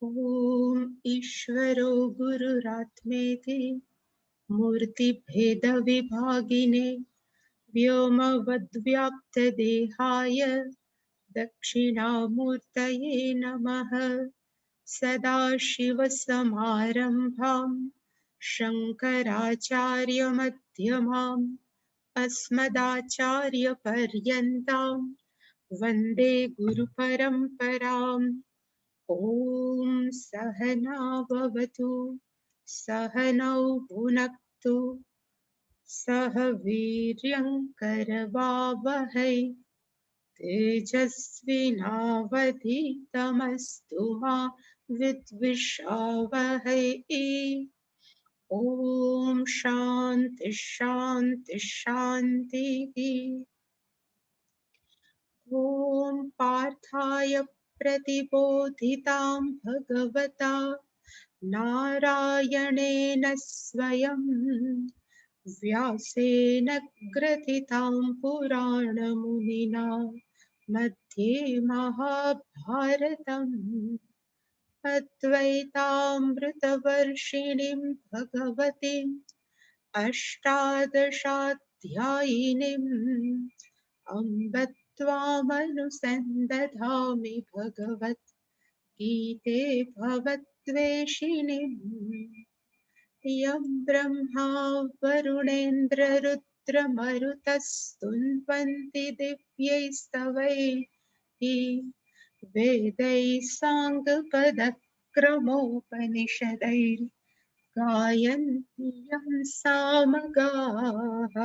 ॐ ईश्वरो गुरुरात्मेति मूर्तिभेदविभागिने व्योमवद्व्याप्तदेहाय दक्षिणामूर्तये नमः। सदाशिवसमारम्भां शङ्कराचार्यमध्यमाम् अस्मदाचार्यपर्यन्तां वन्दे गुरुपरम्पराम्। ॐ सहना भवतु सहनौ भुनक्तु सह वीर्यं करवावहै तेजस्विनावधीतमस्तु मा विद्विषावहै। ॐ शान्ति शान्ति शान्तिः। ॐ पार्थाय प्रतिबोधितां भगवता नारायणेन स्वयं व्यासेन ग्रथितां पुराणमुनिना मध्ये महाभारतम् अद्वैतामृतवर्षिणीं भगवतीम् अष्टादशाध्यायिनीम् अम्ब त्वामनुसन्दधामि भगवद्गीते भवद्वेषिणीम्। यं ब्रह्मा वरुणेन्द्ररुद्रमरुतस्तुन्वन्ति दिव्यैस्तवैः वेदैः साङ्गपदक्रमोपनिषदैर्गायन्ति यं सामगाः।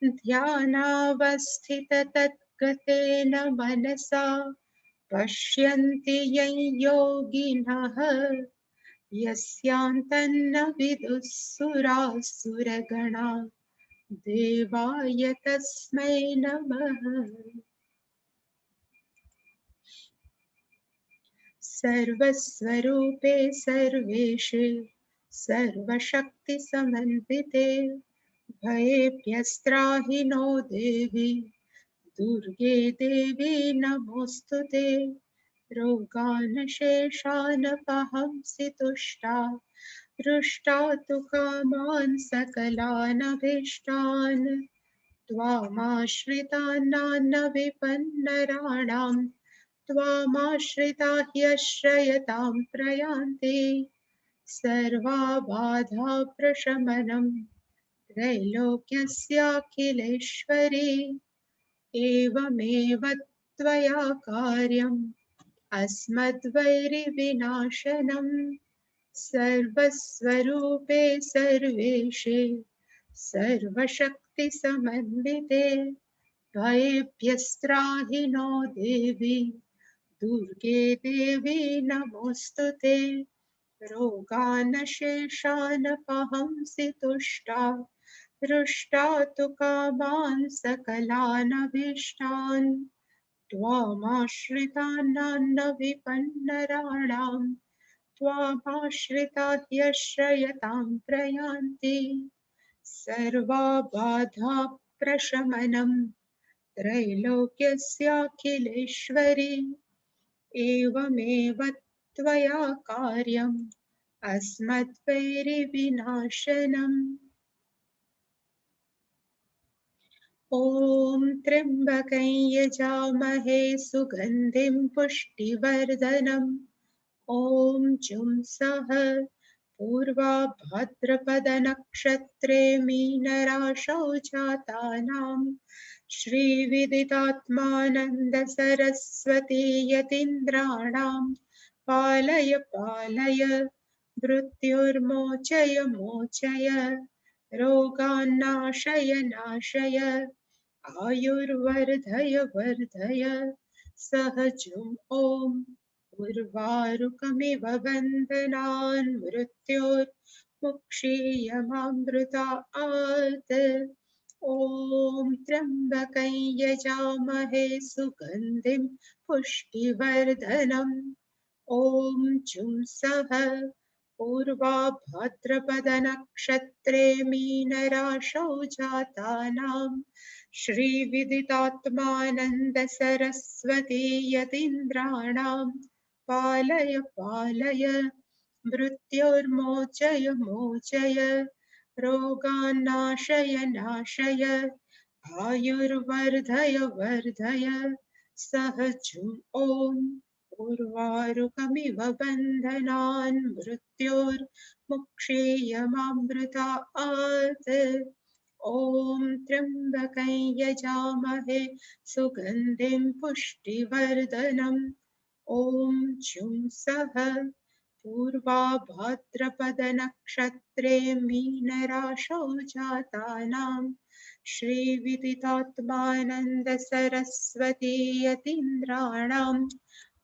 ध्यानावस्थिततद्गतेन मनसा पश्यन्ति यं योगिनः यस्यान्तन्न विदुः सुरासुरगणा देवाय तस्मै नमः। सर्वस्वरूपे सर्वेशे सर्वशक्तिसमन्विते भयेभ्यस्त्राहि नो देहि दुर्गे देवी नमोऽस्तु ते। रोगान् शेषानपहंसि तुष्टा हृष्टा तु कामान् सकलान् अभीष्टान् त्वामाश्रितान् नान्य विपन्नराणां त्वामाश्रिता ह्यश्रयतां प्रयान्ति। सर्वाबाधा प्रशमनं त्रैलोक्यस्याखिलेश्वरी एवमेव त्वया कार्यम् अस्मद्वैरिविनाशनम्। सर्वस्वरूपे सर्वेशे सर्वशक्तिसमन्विते भयेभ्यस्त्राहि नो देवी दुर्गे देवी नमोऽस्तु ते। रोगान् शेषानपहंसि तुष्टा हृष्टा तु कामान् सकलान् अभीष्टान् त्वामाश्रितान् नान्य विपन्नराणां त्वामाश्रिता ह्यश्रयतां प्रयान्ति। सर्वाबाधा प्रशमनं त्रैलोक्यस्याखिलेश्वरी एवमेव त्वया कार्यम् अस्मद्वैरिविनाशनम्। ॐ त्र्यम्बकं यजामहे सुगन्धिं पुष्टिवर्धनम् ॐ जुं सः पूर्वा भाद्रपदनक्षत्रे मीनराशौ जातानां श्रीविदितात्मानन्दसरस्वती यतीन्द्राणां पालय पालय मृत्युर्मोचय मोचय रोगान्नाशय नाशय आयुर्वर्धय वर्धय सहजम् ॐ उर्वारुकमिव बन्धनान् मृत्योर्मुक्षीयमामृतात्। ॐ त्र्यम्बकं यजामहे सुगन्धिं पुष्टिवर्धनम् ॐ जुं सः पूर्वा भाद्रपदनक्षत्रे मीनराशौ जातानां श्रीविदितात्मानन्दसरस्वती यतीन्द्राणां पालय पालय मृत्योर्मोचय मोचय रोगान्नाशय नाशय आयुर्वर्धय वर्धय सहजम् ॐ उर्वारुकमिव बन्धनान् मृत्योर्मुक्षीयमामृतात् ॐ त्र्यम्बकं यजामहे सुगन्धिं पुष्टिवर्धनम् ॐ जुं सः पूर्वा भाद्रपदनक्षत्रे मीनराशौ जातानां श्रीविदितात्मानन्दसरस्वती यतीन्द्राणां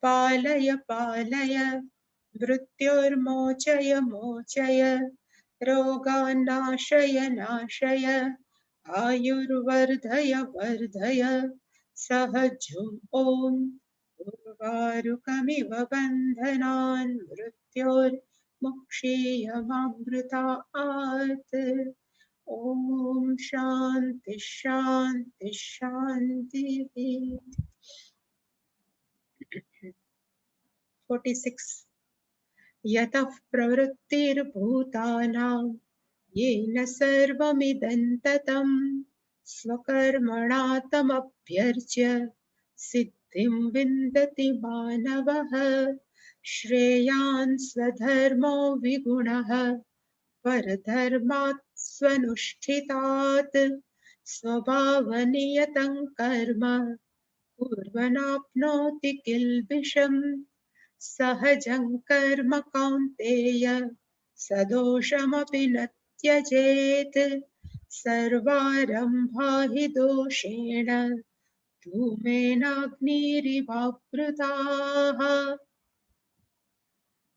पालय पालय मृत्योर्मोचय मोचय रोगान्नाशय नाशय आयुर्वर्धय वर्धय सहजम् ॐ उर्वारुकमिव बन्धनान् मृत्योर्मुक्षीयमामृतात् ॐ शान्ति शान्ति शान्तिः 46 यतः प्रवृत्तिर्भूतानां येन सर्वमिदं ततं स्वकर्मणा तमभ्यर्च्य सिद्धिं विन्दति मानवः श्रेयान् स्वधर्मो विगुणः परधर्मात् स्वनुष्ठितात् स्वभावनियतं कर्म कुर्वनाप्नोति किल्बिषम् सहजं कर्म कौन्तेय सदोषमपि न त्यजेत् सर्वारम्भा हि दोषेण धूमेनाग्निरिवावृताः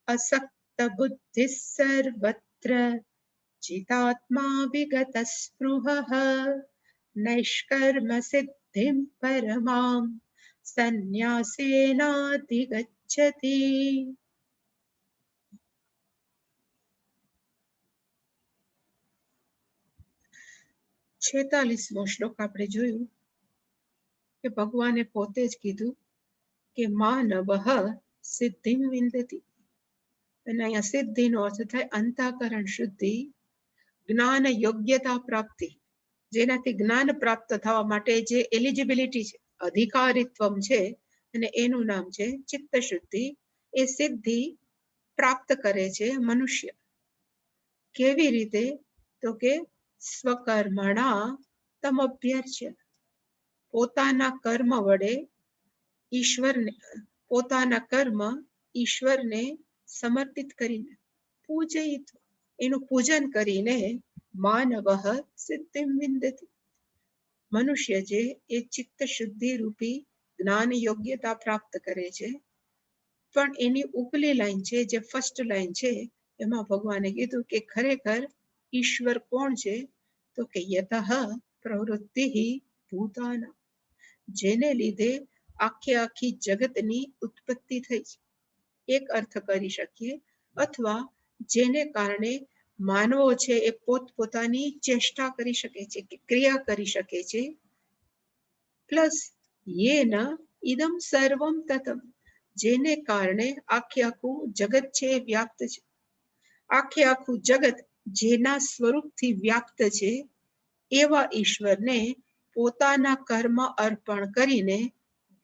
असक्तबुद्धिः सर्वत्र जितात्मा विगतस्पृहः नैष्कर्म्यसिद्धिं परमां सन्न्यासेनाधिगच्छति 46મો શ્લોક આપણે જોયું કે ભગવાને પોતે જ કીધું કે માનવઃ સિદ્ધિમ વિંદતિ અને અહીંયા સિદ્ધિનો અર્થ થાય અંતઃકરણ શુદ્ધિ જ્ઞાન યોગ્યતા પ્રાપ્તિ જેનાથી જ્ઞાન પ્રાપ્ત થવા માટે જે એલિજિબિલિટી છે અધિકારીત્વમ છે અને એનું નામ છે ચિત્ત શુદ્ધિ એ સિદ્ધિ પ્રાપ્ત કરે છે મનુષ્ય કેવી રીતે તો કે સ્વકર્મણા તમભ્યર્ચ્ય પોતાના કર્મ વડે ઈશ્વરને પોતાના કર્મ ઈશ્વરને સમર્પિત કરીને પૂજયિત્વ એનું પૂજન કરીને માનવઃ સિદ્ધિમ વિંદતિ મનુષ્ય જે એ ચિત્ત શુદ્ધિ રૂપી જ્ઞાન યોગ્યતા પ્રાપ્ત કરે છે પણ એની ઉપલી લાઈન છે જે ફર્સ્ટ લાઈન છે એમાં ભગવાને કીધું કે ખરેખર ઈશ્વર કોણ છે તો કે યતઃ પ્રવૃત્તિ ભૂતાના જેને લીધે આખી જગતની ઉત્પત્તિ થઈ છે એક અર્થ કરી શકીએ અથવા જેને કારણે માનવો છે એ પોતપોતાની ચેષ્ટા કરી શકે છે કે ક્રિયા કરી શકે છે પ્લસ યેન ઇદમ સર્વમ તતમ જેને કારણે આખું જગત છે વ્યાપ્ત છે આખું જગત જેના સ્વરૂપથી વ્યાપ્ત છે એવા ઈશ્વરને પોતાના કર્મ અર્પણ કરીને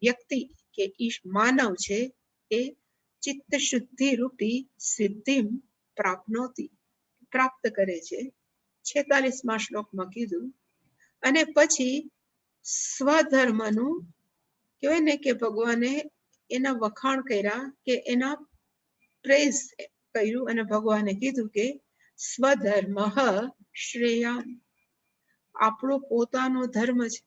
વ્યક્તિ કે માનવ છે એ ચિત્ત શુદ્ધિ રૂપી સિદ્ધિ પ્રાપ્ત કરે છે 46મા શ્લોકમાં કીધું અને પછી સ્વધર્મનું કહેવાય ને કે ભગવાને એના વખાણ કર્યા કે એના પ્રેઝ કર્યું અને ભગવાને કીધું કે સ્વધર્મ શ્રેયાન આપણો પોતાનો ધર્મ છે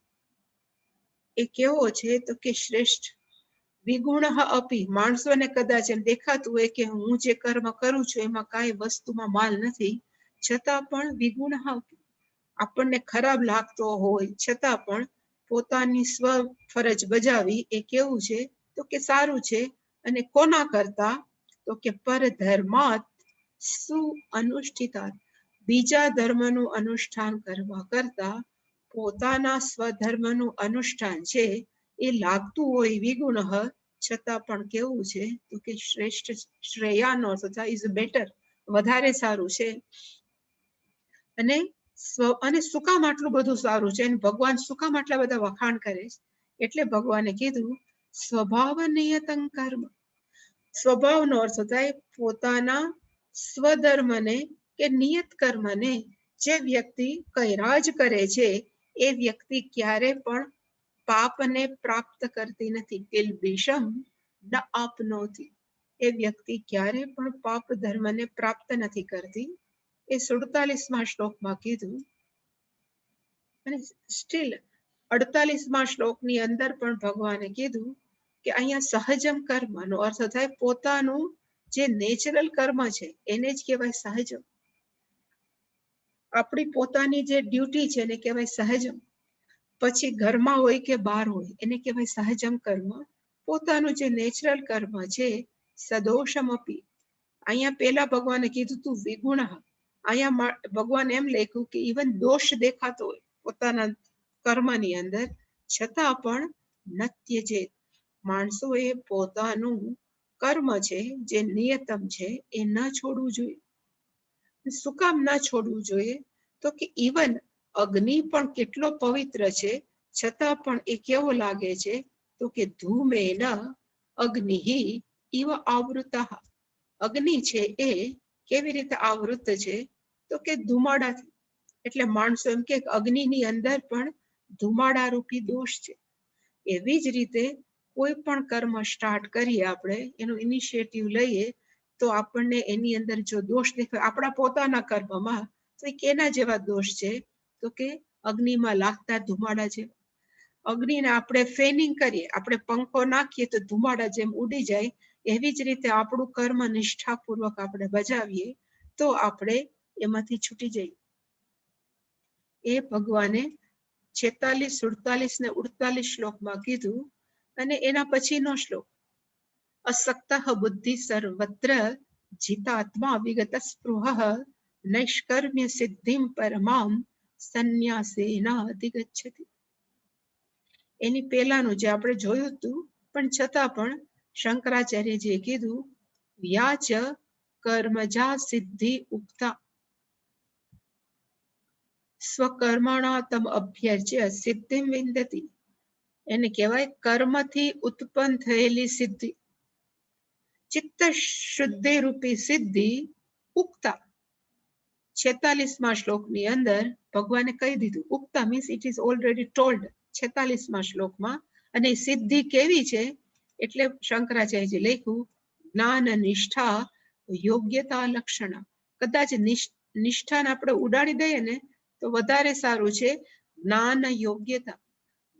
એ કેવો છે તો કે શ્રેષ્ઠ વિગુણ અપી માણસોને કદાચ એમ દેખાતું હોય કે હું જે કર્મ કરું છું એમાં કાંઈ વસ્તુમાં માલ નથી છતાં પણ વિગુણ આપણને ખરાબ લાગતો હોય છતાં પણ પોતાની સ્વ ફરજ બજાવી એ કેવું છે તો કે સારું છે અને કોના કરતા તો કે પરધર્માત સુ અનુષ્ઠિતા બીજા ધર્મનું અનુષ્ઠાન કરવા કરતા પોતાના સ્વધર્મનું અનુષ્ઠાન છે એ લાગતું હોય વિગુણ છતાં પણ કેવું છે તો કે શ્રેષ્ઠ, શ્રેયાનો અર્થ થાય ઇઝ બેટર, વધારે સારું છે. અને અને શું કામ આટલું બધું સારું છે અને ભગવાન શું કામ આટલા બધા વખાણ કરે છે? એટલે ભગવાને કીધું સ્વભાવ નિયતં કર્મ. સ્વભાવનો અર્થ થાય પોતાના સ્વધર્મને કે નિયત કર્મને જે વ્યક્તિ કર્યા જ કરે છે એ વ્યક્તિ ક્યારે પણ પાપને પ્રાપ્ત કરતી નથી. કિલ્બિષમ ન આપનોતી. એ વ્યક્તિ ક્યારે પણ પાપ ધર્મને પ્રાપ્ત નથી કરતી. એ 47મા શ્લોકમાં કીધું. અને સ્ટીલ 48મા શ્લોકની અંદર પણ ભગવાને કીધું કે અહીંયા સહજમ કર્મનો અર્થ થાય પોતાનું જે નેચરલ કર્મ છે એને જ કહેવાય સહજમ. આપણી પોતાની જે ડ્યુટી છે એને કહેવાય સહજમ. પછી ઘરમાં હોય કે બહાર હોય એને કહેવાય સહજમ કર્મ. પોતાનું જે નેચરલ કર્મ છે સદોષમ અપી. અહીંયા પેલા ભગવાને કીધું તું વિગુણ. અહીંયા ભગવાન એમ લખ્યું કે ઇવન દોષ દેખાતો હોય પોતાના કર્મની અંદર છતાં પણ નત્ય જે માણસોએ પોતાનું કર્મ છે જે નિયતમ છે એ ન છોડવું જોઈએ. શું કામ ન છોડવું જોઈએ? તો કે ઇવન અગ્નિ પણ કેટલો પવિત્ર છે છતાં પણ એ કેવો લાગે છે તો કે ધૂમેન અગ્નિ ઇવ આવૃતઃ. અગ્નિ છે એ કેવી રીતે આવૃત છે તો કે ધુમાડાથી. એટલે માણસો એમ કે અગ્નિની અંદર પણ ધુમાડા રૂપી દોષ છે. એવી જ રીતે કોઈ પણ કર્મ સ્ટાર્ટ કરીએ આપણે એનું ઇનિશિયેટિવ લઈએ તો આપણને એની અંદર જો દોષ દેખાય આપણા પોતાના કર્મમાં તો એ કેના જેવા દોષ છે તો કે અગ્નિમાં લાગતા ધુમાડા જેવા. અગ્નિને આપણે ફેનિંગ કરીએ, આપણે પંખો નાખીએ તો ધુમાડા જેમ ઉડી જાય, એવી જ રીતે આપણું કર્મ નિષ્ઠાપૂર્વક આપણે બજાવીએ તો આપણે એમાંથી છૂટી જઈએ. એ ભગવાને 46, 47 ને 48 શ્લોકમાં કીધું. અને એના પછીનો શ્લોક અસક્તઃ બુદ્ધિ સર્વત્ર જીતાત્મા વિગત સ્પૃહ નૈષ્કર્મ્ય સિદ્ધિમ પરમામ સંન્યાસેન અધિગચ્છતિ. એની પહેલાનું જે આપણે જોયું હતું પણ છતાં પણ શંકરાચાર્યજીએ કીધું વ્યાચ કર્મજા સિદ્ધિ ઉક્તા સ્વકર્મણા તમ અભ્યર્ચ્ય સિદ્ધિમ વિંદતિ. એને કહેવાય કર્મથી ઉત્પન્ન થયેલી સિદ્ધિ. ચિત્ત શુદ્ધિ રૂપી સિદ્ધિ ઉક્તા 46મા શ્લોકની અંદર ભગવાને કહી દીધું. ઉક્તા means it is already told 46મા શ્લોકમાં. અને સિદ્ધિ કેવી છે એટલે શંકરાચાર્યજી લખ્યું જ્ઞાન નિષ્ઠા યોગ્યતા લક્ષણ. કદાચ નિષ્ઠાને આપણે ઉડાડી દઈએ ને તો વધારે સારું છે. જ્ઞાન યોગ્યતા,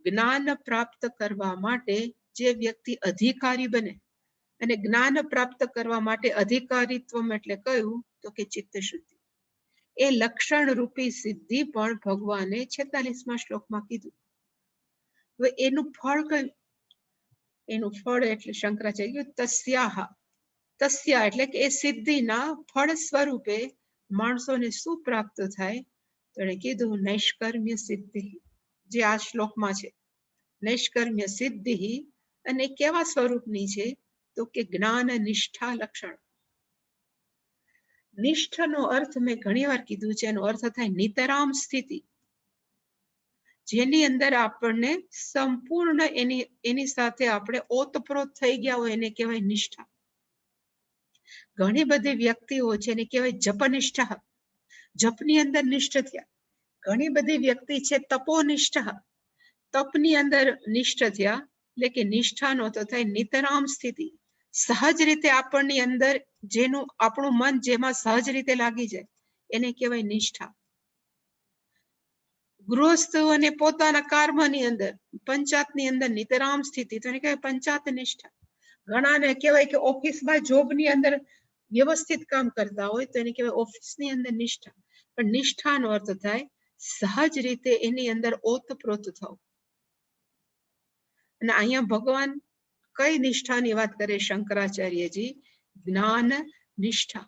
જ્ઞાન પ્રાપ્ત કરવા માટે જે વ્યક્તિ અધિકારી બને, અને જ્ઞાન પ્રાપ્ત કરવા માટે અધિકારીત્વ એટલે કયું તો કે ચિત્ત શુદ્ધિ. એ લક્ષણ રૂપી સિદ્ધિ પણ ભગવાને 46મા શ્લોકમાં કીધું. હવે એનું ફળ કયું? એનું ફળ એટલે શંકરાચાર્ય તસ્યાહ. તસ્યા એટલે કે એ સિદ્ધિના ફળ સ્વરૂપે માણસોને શું પ્રાપ્ત થાય તો એને કીધું નૈષ્કર્મ્ય સિદ્ધિ, જે આ શ્લોકમાં છે. નૈષ્કર્મ્ય સિદ્ધિ અને કેવા સ્વરૂપની છે તો કે જ્ઞાન નિષ્ઠા લક્ષણ. નિષ્ઠનો અર્થ મેં ઘણી વાર કીધું છે, એનો અર્થ થાય નિતરામ સ્થિતિ, જેની અંદર આપણને સંપૂર્ણ એની સાથે આપણે ઓતપ્રોત થઈ ગયા હોય એને કહેવાય નિષ્ઠા. ઘણી બધી વ્યક્તિઓ છે એને કહેવાય જપનિષ્ઠા, જપની અંદર નિષ્ઠ થયા. ઘણી બધી વ્યક્તિ છે તપોનિષ્ઠ, તપની અંદર નિષ્ઠ થયા. એટલે કે નિષ્ઠાનો તો થાય નિતરામ સ્થિતિ, સહજ રીતે આપણની અંદર જેનું આપણું મન જેમાં સહજ રીતે લાગી જાય એને કહેવાય નિષ્ઠા. ગૃહસ્થોને પોતાના કર્મની અંદર પંચાયતની અંદર નિતરામ સ્થિતિ તો એને કહેવાય પંચાયત નિષ્ઠા. ઘણાને કહેવાય કે ઓફિસમાં જોબની અંદર વ્યવસ્થિત કામ કરતા હોય તો એને કહેવાય ઓફિસની અંદર નિષ્ઠા. પણ નિષ્ઠાનો અર્થ થાય સહજ રીતે એની અંદર ઓતપ્રોત થવું. અને અહીંયા ભગવાન કઈ નિષ્ઠાની વાત કરે શંકરાચાર્યજી? જ્ઞાન નિષ્ઠા.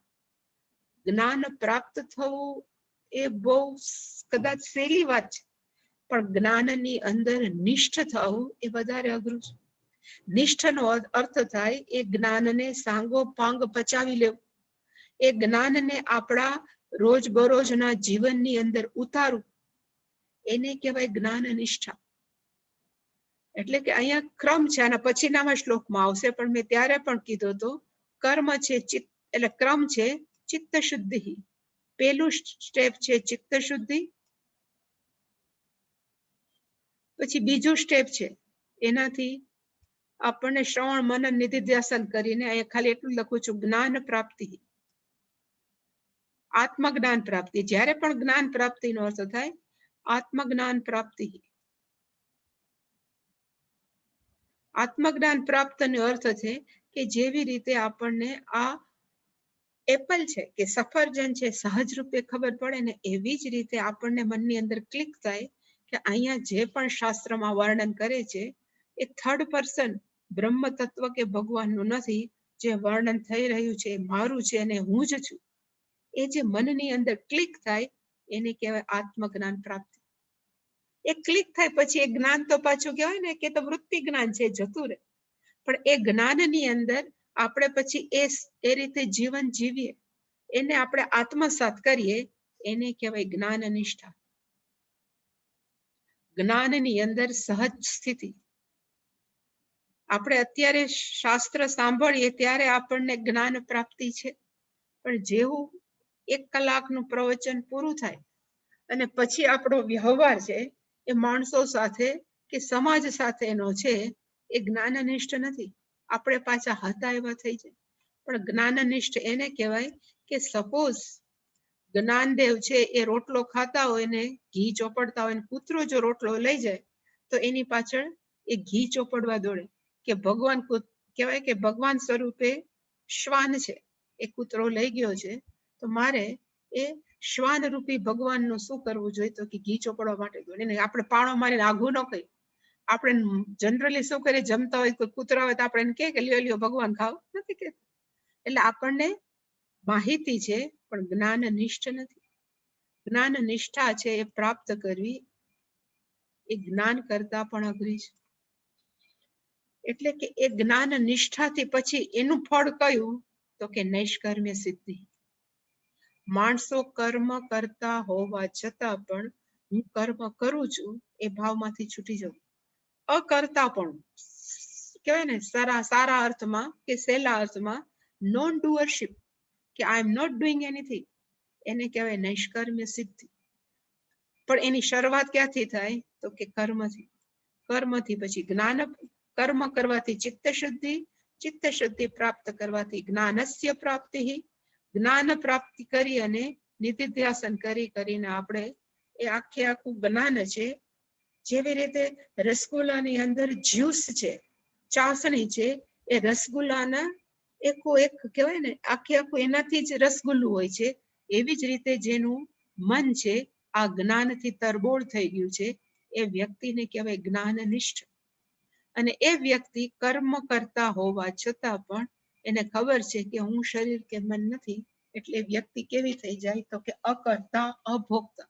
જ્ઞાન પ્રાપ્ત થવું એ બહુ કદાચ સહેલી વાત છે, પણ જ્ઞાનની અંદર નિષ્ઠ થવું એ વધારે અઘરું છે. નિષ્ઠનો અર્થ થાય એ જ્ઞાનને સાંગો પાંગ પચાવી લેવું, એ જ્ઞાનને આપણા રોજબરોજના જીવનની અંદર ઉતારવું, એને કહેવાય જ્ઞાન નિષ્ઠા. એટલે કે અહીંયા ક્રમ છે, આના પછીનામાં શ્લોકમાં આવશે, પણ મેં ત્યારે પણ કીધો હતો કર્મ છે એટલે ક્રમ છે ચિત્ત શુદ્ધિ. પેલું સ્ટેપ છે ચિત્ત શુદ્ધિ, પછી બીજું સ્ટેપ છે એનાથી આપણને શ્રવણ મનન નિધિધ્યાસન કરીને અહીંયા ખાલી એટલું લખું છું જ્ઞાન પ્રાપ્તિ, આત્મજ્ઞાન પ્રાપ્તિ. જ્યારે પણ જ્ઞાન પ્રાપ્તિનો અર્થ થાય આત્મજ્ઞાન પ્રાપ્તિ. આત્મજ્ઞાન પ્રાપ્તનો અર્થ છે કે જેવી રીતે આપણને આ એપલ છે કે સફરજન છે સહજ રૂપે ખબર પડે ને, એવી જ રીતે આપણને મનની અંદર ક્લિક થાય કે અહીંયા જે પણ શાસ્ત્રમાં વર્ણન કરે છે એ થર્ડ પર્સન બ્રહ્મ તત્વ કે ભગવાનનું નથી, જે વર્ણન થઈ રહ્યું છે એ મારું છે અને હું જ છું. એ જે મનની અંદર ક્લિક થાય એને કહેવાય આત્મજ્ઞાન પ્રાપ્તિ. એ ક્લિક થાય પછી એ જ્ઞાન તો પાછું કહેવાય ને કે તો વૃત્તિ જ્ઞાન છે, જતું રહે. પણ એ જ્ઞાનની અંદર આપણે પછી એ રીતે જીવન જીવીએ, એને આપણે આત્મસાત કરીએ, એને કહેવાય જ્ઞાન નિષ્ઠા. જ્ઞાનની અંદર સહજ સ્થિતિ. આપણે અત્યારે શાસ્ત્ર સાંભળીએ ત્યારે આપણને જ્ઞાન પ્રાપ્તિ છે, પણ જેવું 1 કલાકનું પ્રવચન પૂરું થાય અને પછી આપણો વ્યવહાર છે એ માણસો સાથે કે સમાજ સાથેનો છે એ જ્ઞાનનિષ્ઠ નથી. આપણે પાછા હતા એવા થઈ જાય. પણ જ્ઞાનનિષ્ઠ એને કહેવાય કે સપોઝ જ્ઞાનદેવ છે એ રોટલો ખાતા હોય ને ઘી ચોપડતા હોય, કૂતરો જો રોટલો લઈ જાય તો એની પાછળ એ ઘી ચોપડવા દોડે કે ભગવાન કહેવાય કે ભગવાન સ્વરૂપે શ્વાન છે, એ કૂતરો લઈ ગયો છે તો મારે એ શ્વાન રૂપી ભગવાનનું શું કરવું જોઈએ, તો કે ઘી ચોપડવા માટે દોડે. આપણે પાણો મારીને આઘું ન કહી. આપણે જનરલી શું કરીએ, જમતા હોય કોઈ કૂતરા હોય તો આપણે એને કે લ્યો લ્યો ભગવાન ખાવ, નથી કહેતા. એટલે આપણને માહિતી છે પણ જ્ઞાન નિષ્ઠ નથી. જ્ઞાન નિષ્ઠા છે એ પ્રાપ્ત કરવી એ જ્ઞાન કરતા પણ અઘરી છે. એટલે કે એ જ્ઞાન નિષ્ઠાથી પછી એનું ફળ કયું, તો કે નૈષ્કર્મ્ય સિદ્ધિ. માણસો કર્મ કરતા હોવા છતાં પણ હું કર્મ કરું છું એ ભાવમાંથી છૂટી જવું. અકર્તા પણ કહેવાય ને સારા અર્થમાં કે સહેલા અર્થમાં નોન ડુઅરશિપ, કે આઈ એમ નોટ ડુઈંગ એનીથિંગ, એને કહેવાય નૈષ્કર્મ્ય સિદ્ધિ. પણ એની શરૂઆત ક્યાંથી થાય, તો કે કર્મથી. કર્મથી પછી જ્ઞાન, કર્મ કરવાથી ચિત્ત શુદ્ધિ, ચિત્ત શુદ્ધિ પ્રાપ્ત કરવાથી જ્ઞાનસ્ય પ્રાપ્તિ. જ્ઞાન પ્રાપ્તિ કરી અને નિધિધ્યાસન કરીને આપણે એ આખું જ્ઞાન છે, જેવી રીતે રસગુલ્લાની અંદર જ્યુસ છે, ચાસણી છે, એ રસગુલ્લાના એક કહેવાય ને આખું એનાથી જ રસગુલ્લું હોય છે. એવી જ રીતે જેનું મન છે આ જ્ઞાનથી તરબોળ થઈ ગયું છે, એ વ્યક્તિને કહેવાય જ્ઞાનનિષ્ઠ. અને એ વ્યક્તિ કર્મ કરતા હોવા છતાં પણ એને ખબર છે કે હું શરીર કે મન નથી, એટલે વ્યક્તિ કેવી થઈ જાય, તો કે અકર્તા અભોક્તા.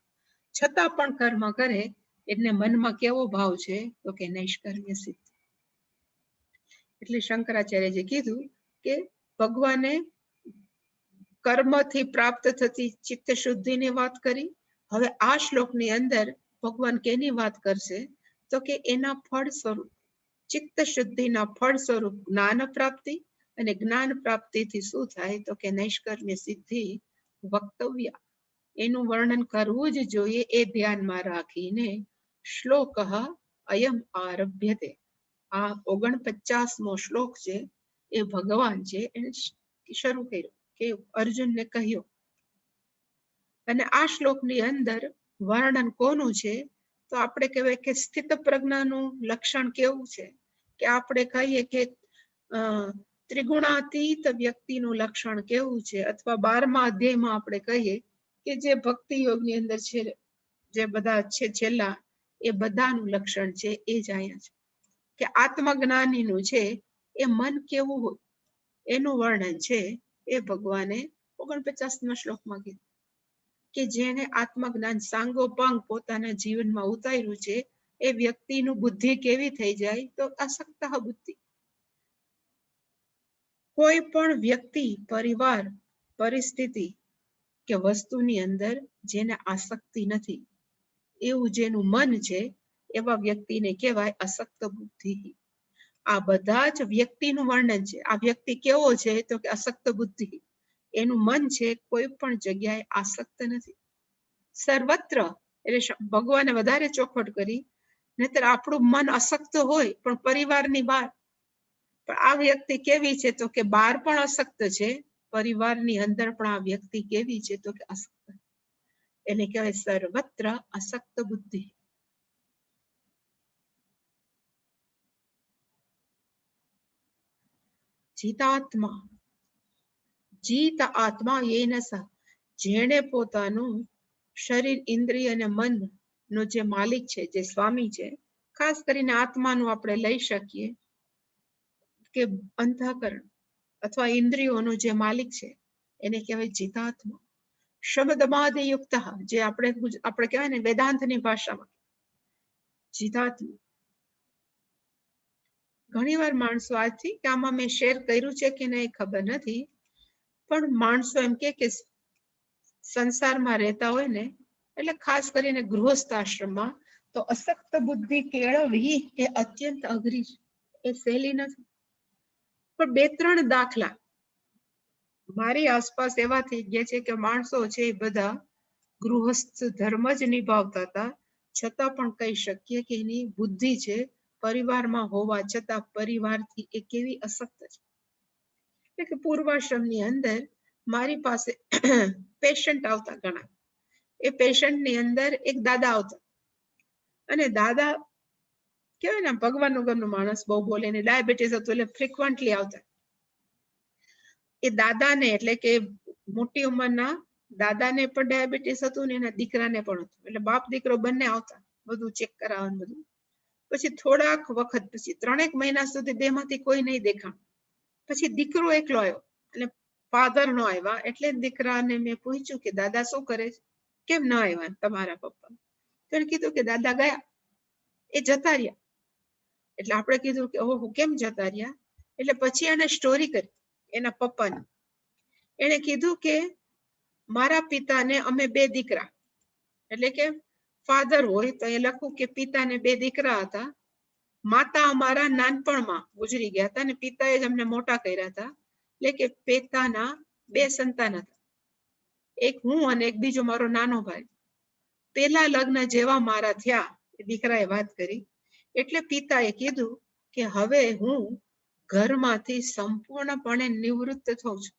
છતાં પણ કર્મ કરે એટલે મનમાં કેવો ભાવ છે, તો કે નૈષ્કર્મ્ય સિદ્ધિ. એટલે શંકરાચાર્યજી કીધું કે ભગવાને કર્મથી પ્રાપ્ત થતી ચિત્ત શુદ્ધિની વાત કરી. હવે આ શ્લોકની અંદર ભગવાન કેની વાત કરશે, તો કે એના ફળ સ્વરૂપ ચિત્ત શુદ્ધિના ફળ સ્વરૂપ જ્ઞાન પ્રાપ્તિ. અને જ્ઞાન પ્રાપ્તિથી શું થાય, તો કે નૈષ્કર્મ્ય સિદ્ધિ વક્તવ્ય. એનું વર્ણન કરવું જ જોઈએ. એ ધ્યાનમાં રાખીને શ્લોક અયમ આરભ્યતે. આ 49મો શ્લોક છે એ ભગવાન છે એને શરૂ કર્યો કે અર્જુનને કહ્યો. અને આ શ્લોકની અંદર વર્ણન કોનું છે, તો આપણે કહેવાય કે સ્થિત પ્રજ્ઞાનું લક્ષણ કેવું છે, કે આપણે કહીએ કે ત્રિગુણાતીત વ્યક્તિનું લક્ષણ કેવું છે, અથવા 12મા અધ્યાયમાં આપણે કહીએ કે જે ભક્તિ યોગની અંદર છે, જે બધા છે છેલ્લા, એ બધાનું લક્ષણ છે એ જ અહીંયા છે. કે આત્મજ્ઞાનીનું છે એ મન કેવું હોય એનું વર્ણન છે એ ભગવાને 49મા શ્લોકમાં કીધું. કે જેને આત્મજ્ઞાન સાંગોપાંગ પોતાના જીવનમાં ઉતાર્યું છે, એ વ્યક્તિનું બુદ્ધિ કેવી થઈ જાય, તો અસક્ત બુદ્ધિ. કોઈ પણ વ્યક્તિ, પરિવાર, પરિસ્થિતિ કે વસ્તુની અંદર જેને આસક્તિ નથી, એવું જેનું મન છે, એવા વ્યક્તિને કહેવાય અસક્ત બુદ્ધિ. આ બધા જ વ્યક્તિનું વર્ણન છે. આ વ્યક્તિ કેવો છે? તો કે અસક્ત બુદ્ધિ. એનું મન છે કોઈ પણ જગ્યાએ આસક્ત નથી. સર્વત્ર, એટલે ભગવાને વધારે ચોખવટ કરી, નહીતર આપણું મન અસક્ત હોય પણ પરિવારની બહાર. પણ આ વ્યક્તિ કેવી છે? તો કે બહાર પણ અસક્ત છે, પરિવારની અંદર પણ આ વ્યક્તિ કેવી છે? તો કે અસક્ત. એને કહેવાય સર્વત્ર અસક્ત બુદ્ધિ. જીતાત્મા, જીત આત્મા યેન સહ, જેણે પોતાનું શરીર, ઇન્દ્રિય અને મન નો જે માલિક છે, જે સ્વામી છે, ખાસ કરીને આત્માનું આપણે લઈ શકીએ કે અંતઃકરણ અથવા ઇન્દ્રિયોનો જે માલિક છે, એને કહેવાય જીતાત્મા. શબ્દમાદિ યુક્ત, જે આપણે કહેવાય ને વેદાંતની ભાષામાં જીતાત્મા. ઘણી વાર માણસો, આજથી કે આમાં મેં શેર કર્યું છે કે નહીં ખબર નથી, પણ માણસો એમ કે સંસારમાં રહેતા હોય ને, એટલે ખાસ કરીને ગૃહસ્થ આશ્રમમાં, તો અસક્ત બુદ્ધિ કેળવવી એ અત્યંત અઘરી છે, એ સહેલી નથી. પણ 2-3 દાખલા મારી આસપાસ એવા થઈ ગયા છે કે માણસો છે એ બધા ગૃહસ્થ ધર્મ જ નિભાવતા હતા, છતાં પણ કહી શકીએ કે એની બુદ્ધિ છે, પરિવારમાં હોવા છતાં પરિવારથી એ કેવી અસક્ત છે. એટલે કે પૂર્વાશ્રમની અંદર મારી પાસે પેશન્ટ આવતા ઘણા. એ પેશન્ટની અંદર એક દાદા આવતા, અને દાદા કહેવાય ને ભગવાનનું ઘરનું માણસ, બહુ બોલે ને, ડાયાબિટીસ હતું એટલે ફ્રિકવન્ટલી આવતા. એ દાદાને, એટલે કે મોટી ઉંમરના દાદાને પણ ડાયાબિટીસ હતું ને એના દીકરાને પણ હતું, એટલે બાપ દીકરો બંને આવતા, બધું ચેક કરાવવાનું બધું. પછી થોડાક વખત પછી 3 મહિના સુધી બેમાંથી કોઈ નહીં દેખાણ. પછી દીકરો એકલો આવ્યો અને ફાધર નો આવ્યા, એટલે દીકરાને મેં પૂછ્યું કે દાદા શું કરે છે, કેમ ન આવ્યા તમારા પપ્પા? તો એને કીધું કે દાદા ગયા, એ જતા રહ્યા. એટલે આપણે કીધું કે ઓહો, કેમ જતા રહ્યા? એટલે પછી એને સ્ટોરી કરી એના પપ્પાની. એને કીધું કે મારા પિતાને અમે 2 દીકરા, એટલે કે ફાધર હોય તો એ લખું કે પિતાને 2 દીકરા હતા. માતા અમારા નાનપણમાં ગુજરી ગયા હતા અને પિતાએ જ અમને મોટા કર્યા હતા. એટલે કે પિતાના 2 સંતાન હતા, એક હું અને એક બીજો મારો નાનો ભાઈ. પેલા લગ્ન જેવા મારા થયા, દીકરાએ વાત કરી. એટલે પિતાએ કીધું કે હવે હું ઘરમાંથી સંપૂર્ણપણે નિવૃત્ત થઉં છું,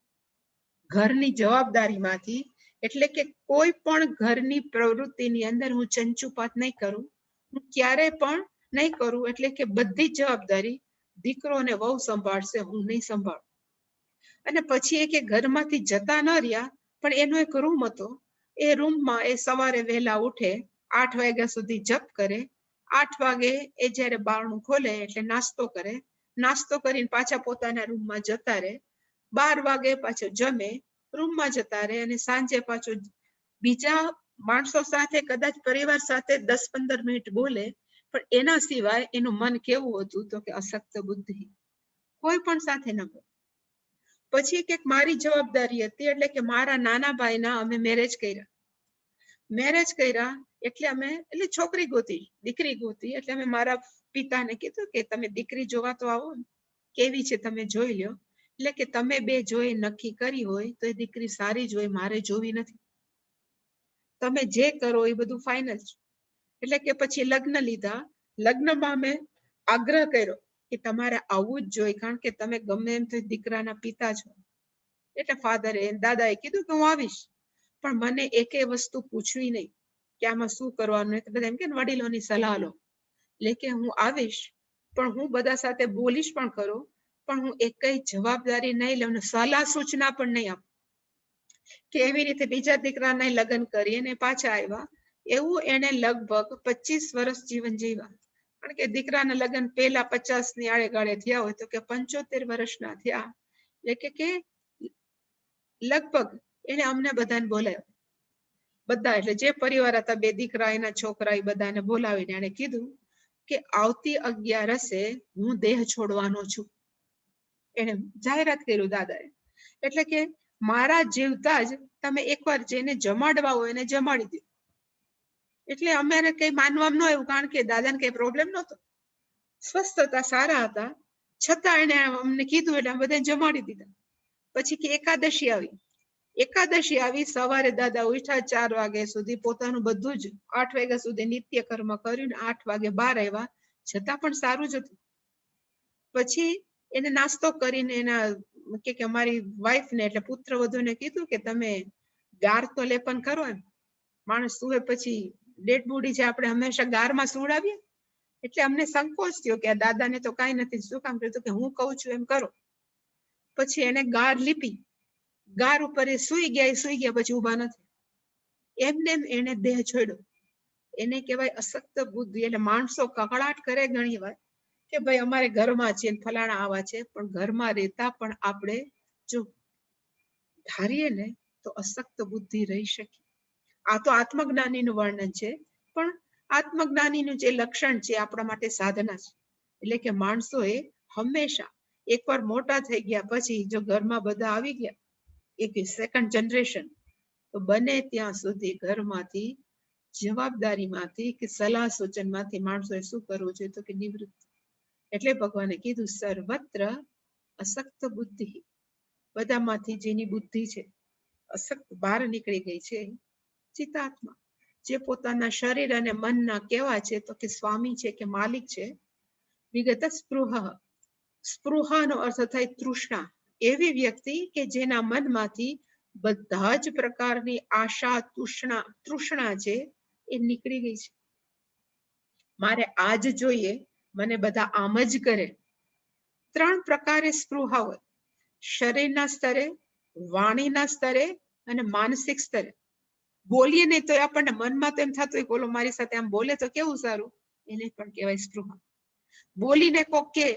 ઘરની જવાબદારીમાંથી. એટલે કે કોઈ પણ ઘરની પ્રવૃત્તિની અંદર હું ચંચુપાત નહીં કરું, હું ક્યારે પણ નહીં કરું. એટલે કે બધી જવાબદારી દીકરો અને વહુ સંભાળશે, હું નહીં સંભાળું. અને પછી કે ઘરમાંથી જતા ન રહ્યા, પણ એનો એક રૂમ હતો, એ રૂમમાં એ સવારે વહેલા ઉઠે, 8 વાગ્યા સુધી જપ કરે. 8 વાગે એ જ્યારે બારણું ખોલે એટલે નાસ્તો કરે, નાસ્તો કરીને પાછા પોતાના રૂમમાં જતા રહે. 12 વાગે પાછો જમે, રૂમમાં જતા રહે, અને સાંજે પાછો બીજા માણસો સાથે, કદાચ પરિવાર સાથે 10-15 મિનિટ બોલે, પણ એના સિવાય એનું મન કેવું હતું? તો કે અસક્ત બુદ્ધિ, કોઈ પણ સાથે ન બોલે. પછી કે મારી જવાબદારી હતી, એટલે કે મારા નાના ભાઈના અમે મેરેજ કર્યા એટલે છોકરી ગોતી, દીકરી ગોતી. એટલે અમે મારા પિતાને કીધું કે તમે દીકરી જોવા તો આવો, કેવી છે તમે જોઈ લ્યો. એટલે કે તમે 2 જોઈ નક્કી કરી હોય તો એ દીકરી સારી જ હોય, મારે જોવી નથી, તમે જે કરો એ બધું ફાઇનલ છે. એટલે કે પછી લગ્ન લીધા. લગ્નમાં અમે આગ્રહ કર્યો કે તમારે આવવું જ જોઈએ, કારણ કે તમે ગમે એમ તો દીકરાના પિતા છો. એટલે દાદાએ કીધું કે હું આવીશ, પણ મને એકે વસ્તુ પૂછવી નહીં કે આમાં શું કરવાનું. બધા એમ કે વડીલોની સલાહ લો. એટલે કે હું આવીશ, પણ હું બધા સાથે બોલીશ પણ ખરો, પણ હું એકઈ જવાબદારી નહીં લઉં, સલાહ સૂચના પણ નહીં આપું. કે એવી રીતે બીજા દીકરાને લગ્ન કરી અને પાછા આવ્યા. એવું એને લગભગ 25 વર્ષ જીવન જીવ્યા. કારણ કે દીકરાના લગ્ન પહેલા 50ની આડે ગાળે થયા હોય, તો કે 75 વર્ષના થયા. એટલે કે લગભગ એને અમને બધાને બોલાવ્યા, બધા, એટલે જે પરિવાર હતા, 2 દીકરા, એના છોકરા, એ બધાને બોલાવીને એને કીધું કે આવતી 11 હું દેહ છોડવાનો છું. એને જાહેરાત કર્યું દાદાએ. એટલે કે મારા જીવતા જ તમે એકવાર જેને જમાડવા હોય એને જમાડી દો. એટલે અમે કઈ માનવામાં ન આવ્યું, કારણ કે દાદાને કઈ પ્રોબ્લેમ નહોતો, સ્વસ્થ હતા, સારા હતા, છતાં એને અમને કીધું એટલે અમે બધાને જમાડી દીધા. પછી કે એકાદશી આવી, સવારે દાદા ઉઠ્યા 4 વાગ્યા સુધી, પોતાનું બધું જ 8 વાગ્યા સુધી નિત્ય કર્મ કર્યું, 8 વાગે બહાર આવ્યા, છતાં પણ સારું જ હતું. પછી એને નાસ્તો કરીને એના કે અમારી વાઈફ ને એટલે પુત્ર વધુને કીધું કે તમે ગાર તો લેપન કરો. એમ માણસ સુવે પછી ડેડ બોડી છે આપણે હંમેશા ગારમાં સુવડાવીએ. એટલે અમને સંકોચ થયો કે આ દાદાને તો કાંઈ નથી, શું કામ કર્યું? કે હું કહું છું એમ કરો. પછી એને ગાર લીપી, ગાર ઉપર એ સુઈ ગયા, પછી ઉભા નથી. એમને એને દેહ છોડ્યો. એને કહેવાય અશક્ત બુદ્ધિ. એટલે માણસો કકળાટ કરે ઘણી વાર કે ભાઈ અમારે ઘરમાં છે ફલાણા આવા છે, પણ ઘરમાં રહેતા પણ આપણે જો ધારીએ ને તો અશક્ત બુદ્ધિ રહી શકે. આ તો આત્મજ્ઞાનીનું વર્ણન છે, પણ આત્મજ્ઞાનીનું જે લક્ષણ છે આપણા માટે સાધના છે. એટલે કે માણસોએ હંમેશા એકવાર મોટા થઈ ગયા પછી જો ઘરમાં બધા આવી ગયા, એક સેકન્ડ જનરેશન, તો બને ત્યાં સુધી ઘરમાંથી જવાબદારીમાંથી કે સલાહ સૂચનમાંથી માણસોએ શું કરવું જોઈએ? તો કે નિવૃત્ત. એટલે ભગવાને કીધું સર્વત્ર અશક્ત બુદ્ધિ. બધામાંથી જેની બુદ્ધિ છે અશક્ત બહાર નીકળી ગઈ છે, ચિતાત્મા, જે પોતાના શરીર અને મનના કેવા છે? તો કે સ્વામી છે કે માલિક છે. વિગત સ્પૃહ. સ્પૃહાનો અર્થ થાય તૃષ્ણા. એવી વ્યક્તિ કે જેના મનમાંથી બધા જ પ્રકારની આશા, તૃષ્ણા છે એ નીકળી ગઈ છે. મારે આ જ જોઈએ, મને બધા આમ જ કરે. 3 પ્રકારે સ્પૃહા હોય: શરીરના સ્તરે, વાણીના સ્તરે અને માનસિક સ્તરે. બોલીએ નહીં તો આપણને મનમાં તો એમ થતું હોય બોલો મારી સાથે આમ બોલે તો કેવું સારું, એને પણ કહેવાય સ્પૃહા. બોલીને કોક કે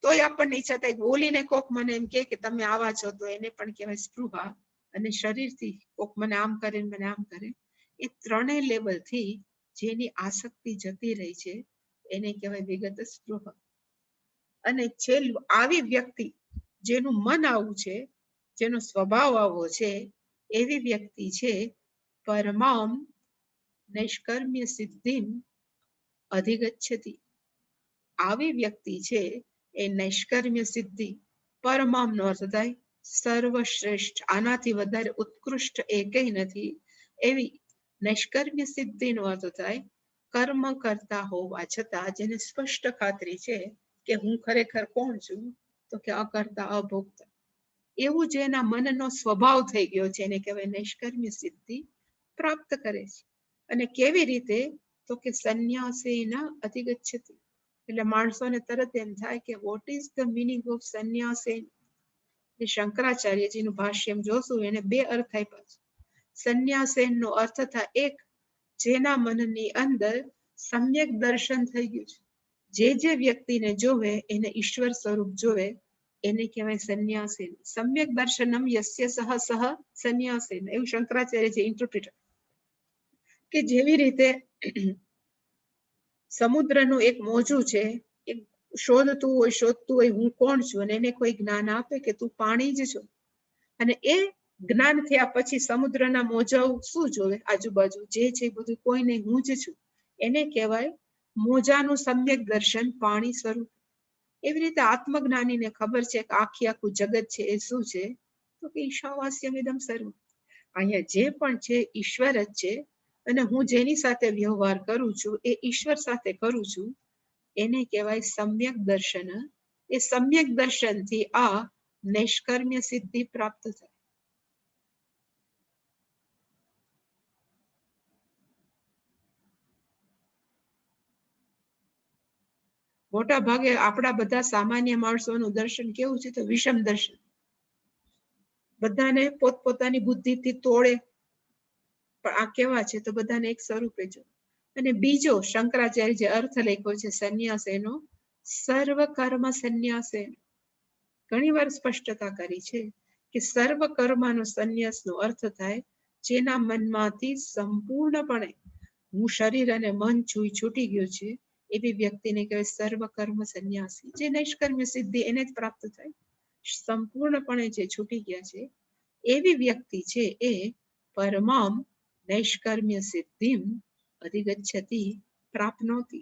તોય આપણને ઈચ્છા થાય, બોલીને કોક મને એમ કે તમે આવા છો, તો એને પણ કહેવાય સ્પૃહા. અને શરીરથી કોક મને આમ કરે મને આમ કરે. એ 3 લેવલથી જેની આસક્તિ જતી રહી છે એને કહેવાય વિગત સ્પૃહ. અને છેલ્લું આવી વ્યક્તિ જેનું મન આવું છે, જેનો સ્વભાવ આવો છે, એવી વ્યક્તિ છે પરમામ નૈષ્કર્મ્ય સિદ્ધિમ અધિગચ્છતિ. આવી વ્યક્તિ છે એ નૈષ્કર્મ્ય સિદ્ધિ, પરમામનો અર્થ થાય સર્વશ્રેષ્ઠ, આનાથી વધારે ઉત્કૃષ્ટ એ કઈ નથી, એવી નૈષ્કર્મ્ય સિદ્ધિનો અર્થ થાય કર્મ કરતા હોવા છતાં જેને સ્પષ્ટ ખાતરી છે કે હું ખરેખર કોણ છું? તો કે અકર્તા, અભોક્તા. એવું જેના મનનો સ્વભાવ થઈ ગયો છે એને કહેવાય નૈષ્કર્મ્ય સિદ્ધિ પ્રાપ્ત કરે છે. અને કેવી રીતે? તો કે સંન્યાસેના અધિગચ્છતિ. એટલે માણસોને તરત એમ થાય કે what is the meaning of સંન્યાસેન? શંકરાચાર્યજીનું ભાષ્યમ જોશું, એને 2 અર્થ આપ્યા છે. સંન્યાસેનનો અર્થ થાય એક, જેના મનની અંદર સમ્યક દર્શન થઈ ગયું છે, જે વ્યક્તિને જોવે એને ઈશ્વર સ્વરૂપ જોવે, એને કહેવાય સંન્યાસેન. સમ્યક દર્શનમ યસ્ય સહ સહ સંન્યાસેન, એવું શંકરાચાર્યજી ઇન્ટરપ્રિટ. કે જેવી રીતે સમુદ્રનું એક મોજું છે, એક શોધતું હોય હું કોણ છું, અને એને કોઈ જ્ઞાન આપે કે તું પાણી જ છો, અને એ જ્ઞાન થયા પછી સમુદ્રના મોજાઓ શું જોવે? આજુબાજુ જે છે બધું કોઈ નહીં, હું જ છું. એને કહેવાય મોજાનું સમ્યક દર્શન, પાણી સ્વરૂપ. એવી રીતે આત્મજ્ઞાનીને ખબર છે કે આખું જગત છે એ શું છે? તો કે ઈશાવાસ્યમિદં સર્વ. અહીંયા જે પણ છે ઈશ્વર જ છે, અને હું જેની સાથે વ્યવહાર કરું છું એ ઈશ્વર સાથે કરું છું, એને કહેવાય સમ્યક દર્શન. એ સમ્યક દર્શનથી આ નૈષ્કર્મ્ય સિદ્ધિ પ્રાપ્ત થાય. મોટા ભાગે આપણા બધા સામાન્ય માણસોનું દર્શન કેવું છે? તો વિષમ દર્શન. બધાને પોતપોતાની બુદ્ધિથી તોડે, પણ આ કેવા છે? તો બધાને એક સ્વરૂપે જો. અને બીજો શંકરાચાર્ય જે અર્થ લખ્યો છે સંન્યાસ, એનો સર્વ કર્મ સંન્યાસે. ઘણી વાર સ્પષ્ટતા કરી છે કે સર્વ કર્મનો સંન્યાસનો અર્થ થાય જેના મનમાંથી સંપૂર્ણપણે હું શરીર અને મન છૂટી ગયું છે, એવી વ્યક્તિને કહેવાય સર્વ કર્મ સંન્યાસી. જે નૈષ્કર્મ્ય સિદ્ધિ એને જ પ્રાપ્ત થાય. સંપૂર્ણપણે જે છૂટી ગયા છે એવી વ્યક્તિ છે એ પરમામ નૈષ્કર્મ્ય સિદ્ધિમ અધિગચ્છતિ પ્રાપ્નોતિ.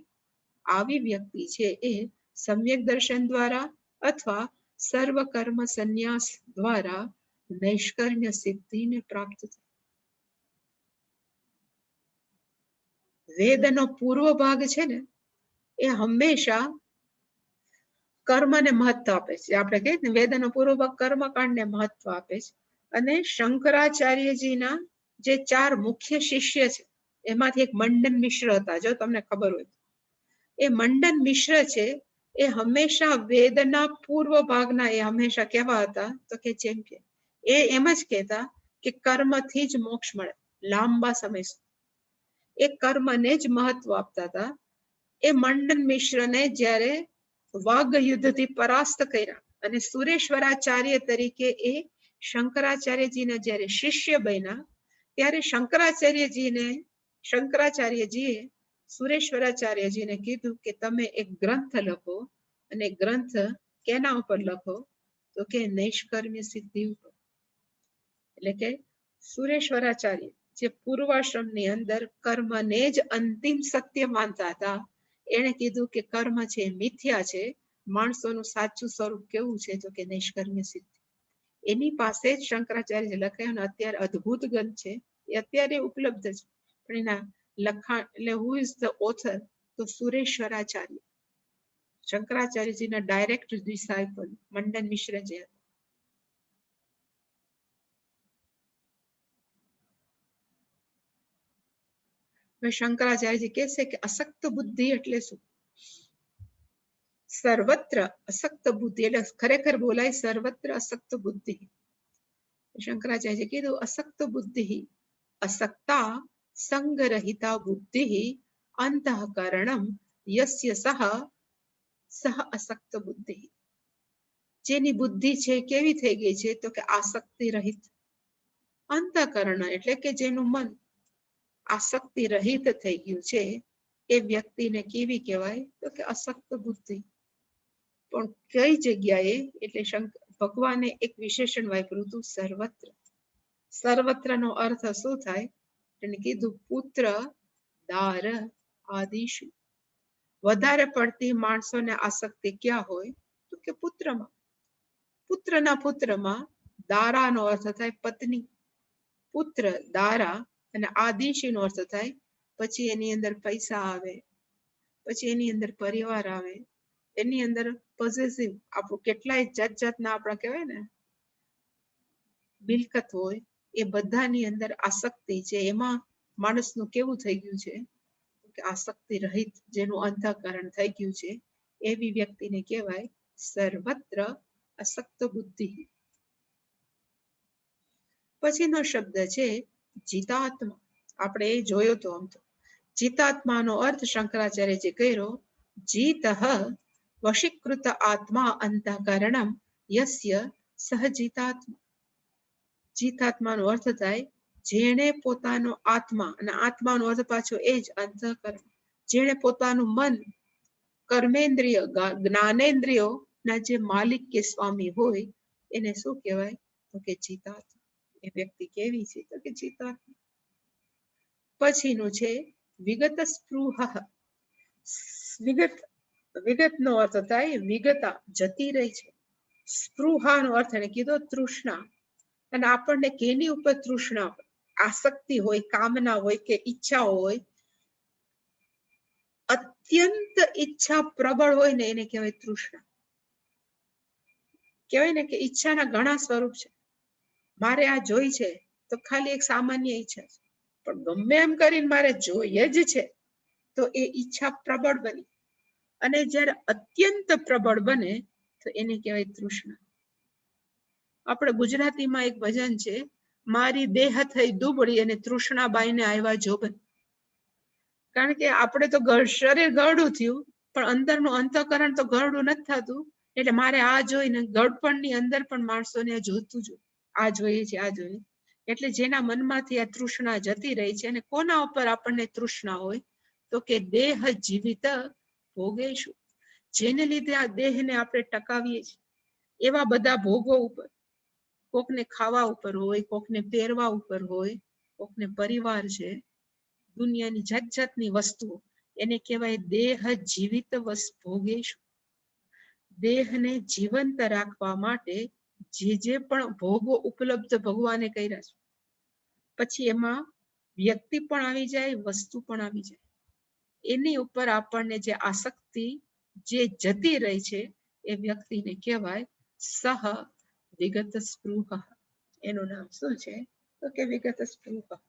આવી વ્યક્તિ છે એ સમ્યક દર્શન દ્વારા અથવા સર્વ કર્મ સંન્યાસ દ્વારા નૈષ્કર્મ્ય સિદ્ધિને પ્રાપ્ત થાય. વેદનો પૂર્વ ભાગ છે ને એ હંમેશા કર્મને મહત્વ આપે છે. આપણે કહીએ ને વેદનો પૂર્વ ભાગ કર્મકાંડને મહત્વ આપે છે. અને શંકરાચાર્યજીના જે 4 મુખ્ય શિષ્ય છે એમાંથી એક મંડન મિશ્ર હતા, જો તમને ખબર હોય. એ મંડન મિશ્ર છે એ હંમેશા વેદના પૂર્વ ભાગના એ હંમેશા કેવા હતા તો કે જેમ કે એ એમ જ કહેતા કે કર્મથી જ મોક્ષ મળે લાંબા સમય સુધી. એ કર્મને જ મહત્વ આપતા હતા. એ મંડન મિશ્રને જ્યારે વાઘ યુદ્ધથી પરાસ્ત કર્યા અને સુરેશ્વરાચાર્ય તરીકે એ શંકરાચાર્યજીના જ્યારે શિષ્ય બન્યા ત્યારે શંકરાચાર્યજીએ સુરેશ્વરાચાર્યજીને કીધું કે તમે એક ગ્રંથ લખો. અને ગ્રંથ કેના ઉપર લખો તો કે નૈષ્કર્મ્ય સિદ્ધિ ઉપર. એટલે કે સુરેશ્વરાચાર્ય જે પૂર્વાશ્રમની અંદર કર્મને જ અંતિમ સત્ય માનતા હતા, એને કીધું કે કર્મ છે મિથ્યા છે, માણસોનું સાચું સ્વરૂપ કેવું છે તો કે નૈષ્કર્મ્ય સિદ્ધિ. એની પાસે જ શંકરાચાર્ય લખાયું. અત્યારે અદ્ભુત ગ્રંથ છે, એ અત્યારે ઉપલબ્ધ છે. પણ એના લખાણ એટલે હુ ઇઝ ધ ઓથર તો સુરેશ્વરાચાર્ય, શંકરાચાર્યજીના ડાયરેક્ટ ડિસાઇપલ મંડન મિશ્ર જે હતા. શંકરાચાર્યજી કહે છે કે અસક્ત બુદ્ધિ એટલે શું? સર્વત્ર અસક્ત બુદ્ધિ એટલે ખરેખર બોલાય સર્વત્ર અસક્ત બુદ્ધિ. શંકરાચાર્ય કીધું અસક્ત બુદ્ધિ અસક્તા સંગરહિતા બુદ્ધિ અંતઃકરણમ યસ્ય સહ અસક્ત બુદ્ધિ. જેની બુદ્ધિ છે કેવી થઈ ગઈ છે તો કે આસક્તિ રહિત. અંતઃકરણ એટલે કે જેનું મન આસક્તિ રહિત થઈ ગયું છે એ વ્યક્તિને કેવી કહેવાય તો કે અસક્ત બુદ્ધિ. પણ કઈ જગ્યાએ એટલે ભગવાને એક વિશેષણ વાપર્યું હતું સર્વત્ર. સર્વત્રનો અર્થ શું થાય? એને કીધું પુત્ર દાર આદિશુ. વધારે પડતી માણસોને આસક્તિ ક્યાં હોય તો કે પુત્રમાં. પુત્રના પુત્રમાં દારાનો અર્થ થાય પત્ની. પુત્ર દારા અને આદિશીનો અર્થ થાય પછી એની અંદર પૈસા આવે, પછી એની અંદર પરિવાર આવે, એની અંદર પોઝેસિવ આપણું કેટલાય જાત જાતના આપણા કહેવાય ને મિલકત હોય, એ બધાની અંદર આસક્તિ છે. એમાં માણસનું કેવું થઈ ગયું છે કે આસક્તિ રહિત, જેનું અંતઃકરણ થઈ ગયું છે એવી વ્યક્તિને કહેવાય સર્વત્ર અસક્ત બુદ્ધિ. પછીનો શબ્દ છે જીતાત્મા. આપણે એ જોયો તો આમ તો જીતાત્માનો અર્થ શંકરાચાર્યએ કર્યો જીતઃ વશીકૃત આત્મા અંતઃકરણમ યસ્ય સહ જીતાત્મા. જીતાત્માનો અર્થ થાય જેણે પોતાનો આત્મા, અને આત્માનો અર્થ પાછો એ જ અંતઃકરણ, જેણે પોતાનું મન કર્મેન્દ્રિય જ્ઞાનેન્દ્રિયો ના જે માલિક કે સ્વામી હોય એને શું કહેવાય તો કે જીતાત્મા. એ વ્યક્તિ કેવી છે તો કે જીતાત્મા. પછીનું છે વિગત સ્પૃહ. વિગતનો અર્થ થાય વિગતા, જતી રહી છે. સ્પૃહાનો અર્થ એને કીધો તૃષ્ણા. અને આપણને કેની ઉપર તૃષ્ણા હોય? આસક્તિ હોય, કામના હોય કે ઈચ્છા હોય, અત્યંત ઈચ્છા પ્રબળ હોય ને એને કહેવાય તૃષ્ણા. કહેવાય ને કે ઈચ્છાના ઘણા સ્વરૂપ છે. મારે આ જોઈ છે તો ખાલી એક સામાન્ય ઈચ્છા છે, પણ ગમે એમ કરીને મારે જોઈએ જ છે તો એ ઈચ્છા પ્રબળ બની. અને જ્યારે અત્યંત પ્રબળ બને તો એને કહેવાય તૃષ્ણા. આપણે ગુજરાતીમાં એક ભજન છે, મારી દેહ થઈ દુબળી અને તૃષ્ણાબાઈને આવ્યા જોબન. કારણ કે આપણે તો શરીર ગરડું થયું પણ અંદરનું અંતઃકરણ તો ગરડું નથી થતું. એટલે મારે આ જોઈને ગળપણની અંદર પણ માણસોને જોતું જ આ જોઈએ છે, આ જોઈએ. એટલે જેના મનમાંથી આ તૃષ્ણા જતી રહી છે. અને કોના ઉપર આપણને તૃષ્ણા હોય તો કે દેહ જીવિત ભોગેશું. જેને લીધે આ દેહને આપણે ટકાવીએ છીએ એવા બધા ભોગો ઉપર, કોકને ખાવા ઉપર હોય, કોકને પહેરવા ઉપર હોય, કોકને પરિવાર છે, દુનિયાની જાત જાતની વસ્તુઓ, એને કહેવાય દેહ જીવિત ભોગેશ. દેહને જીવંત રાખવા માટે જે પણ ભોગો ઉપલબ્ધ ભગવાને કર્યા છે, પછી એમાં વ્યક્તિ પણ આવી જાય, વસ્તુ પણ આવી જાય. એની ઉપર આપણને જે આસક્તિ જે જતી રહી છે એ વ્યક્તિને કહેવાય સહ વિગત સ્પૃહ. એનું નામ શું છે? તો કે વિગત સ્પૃહ.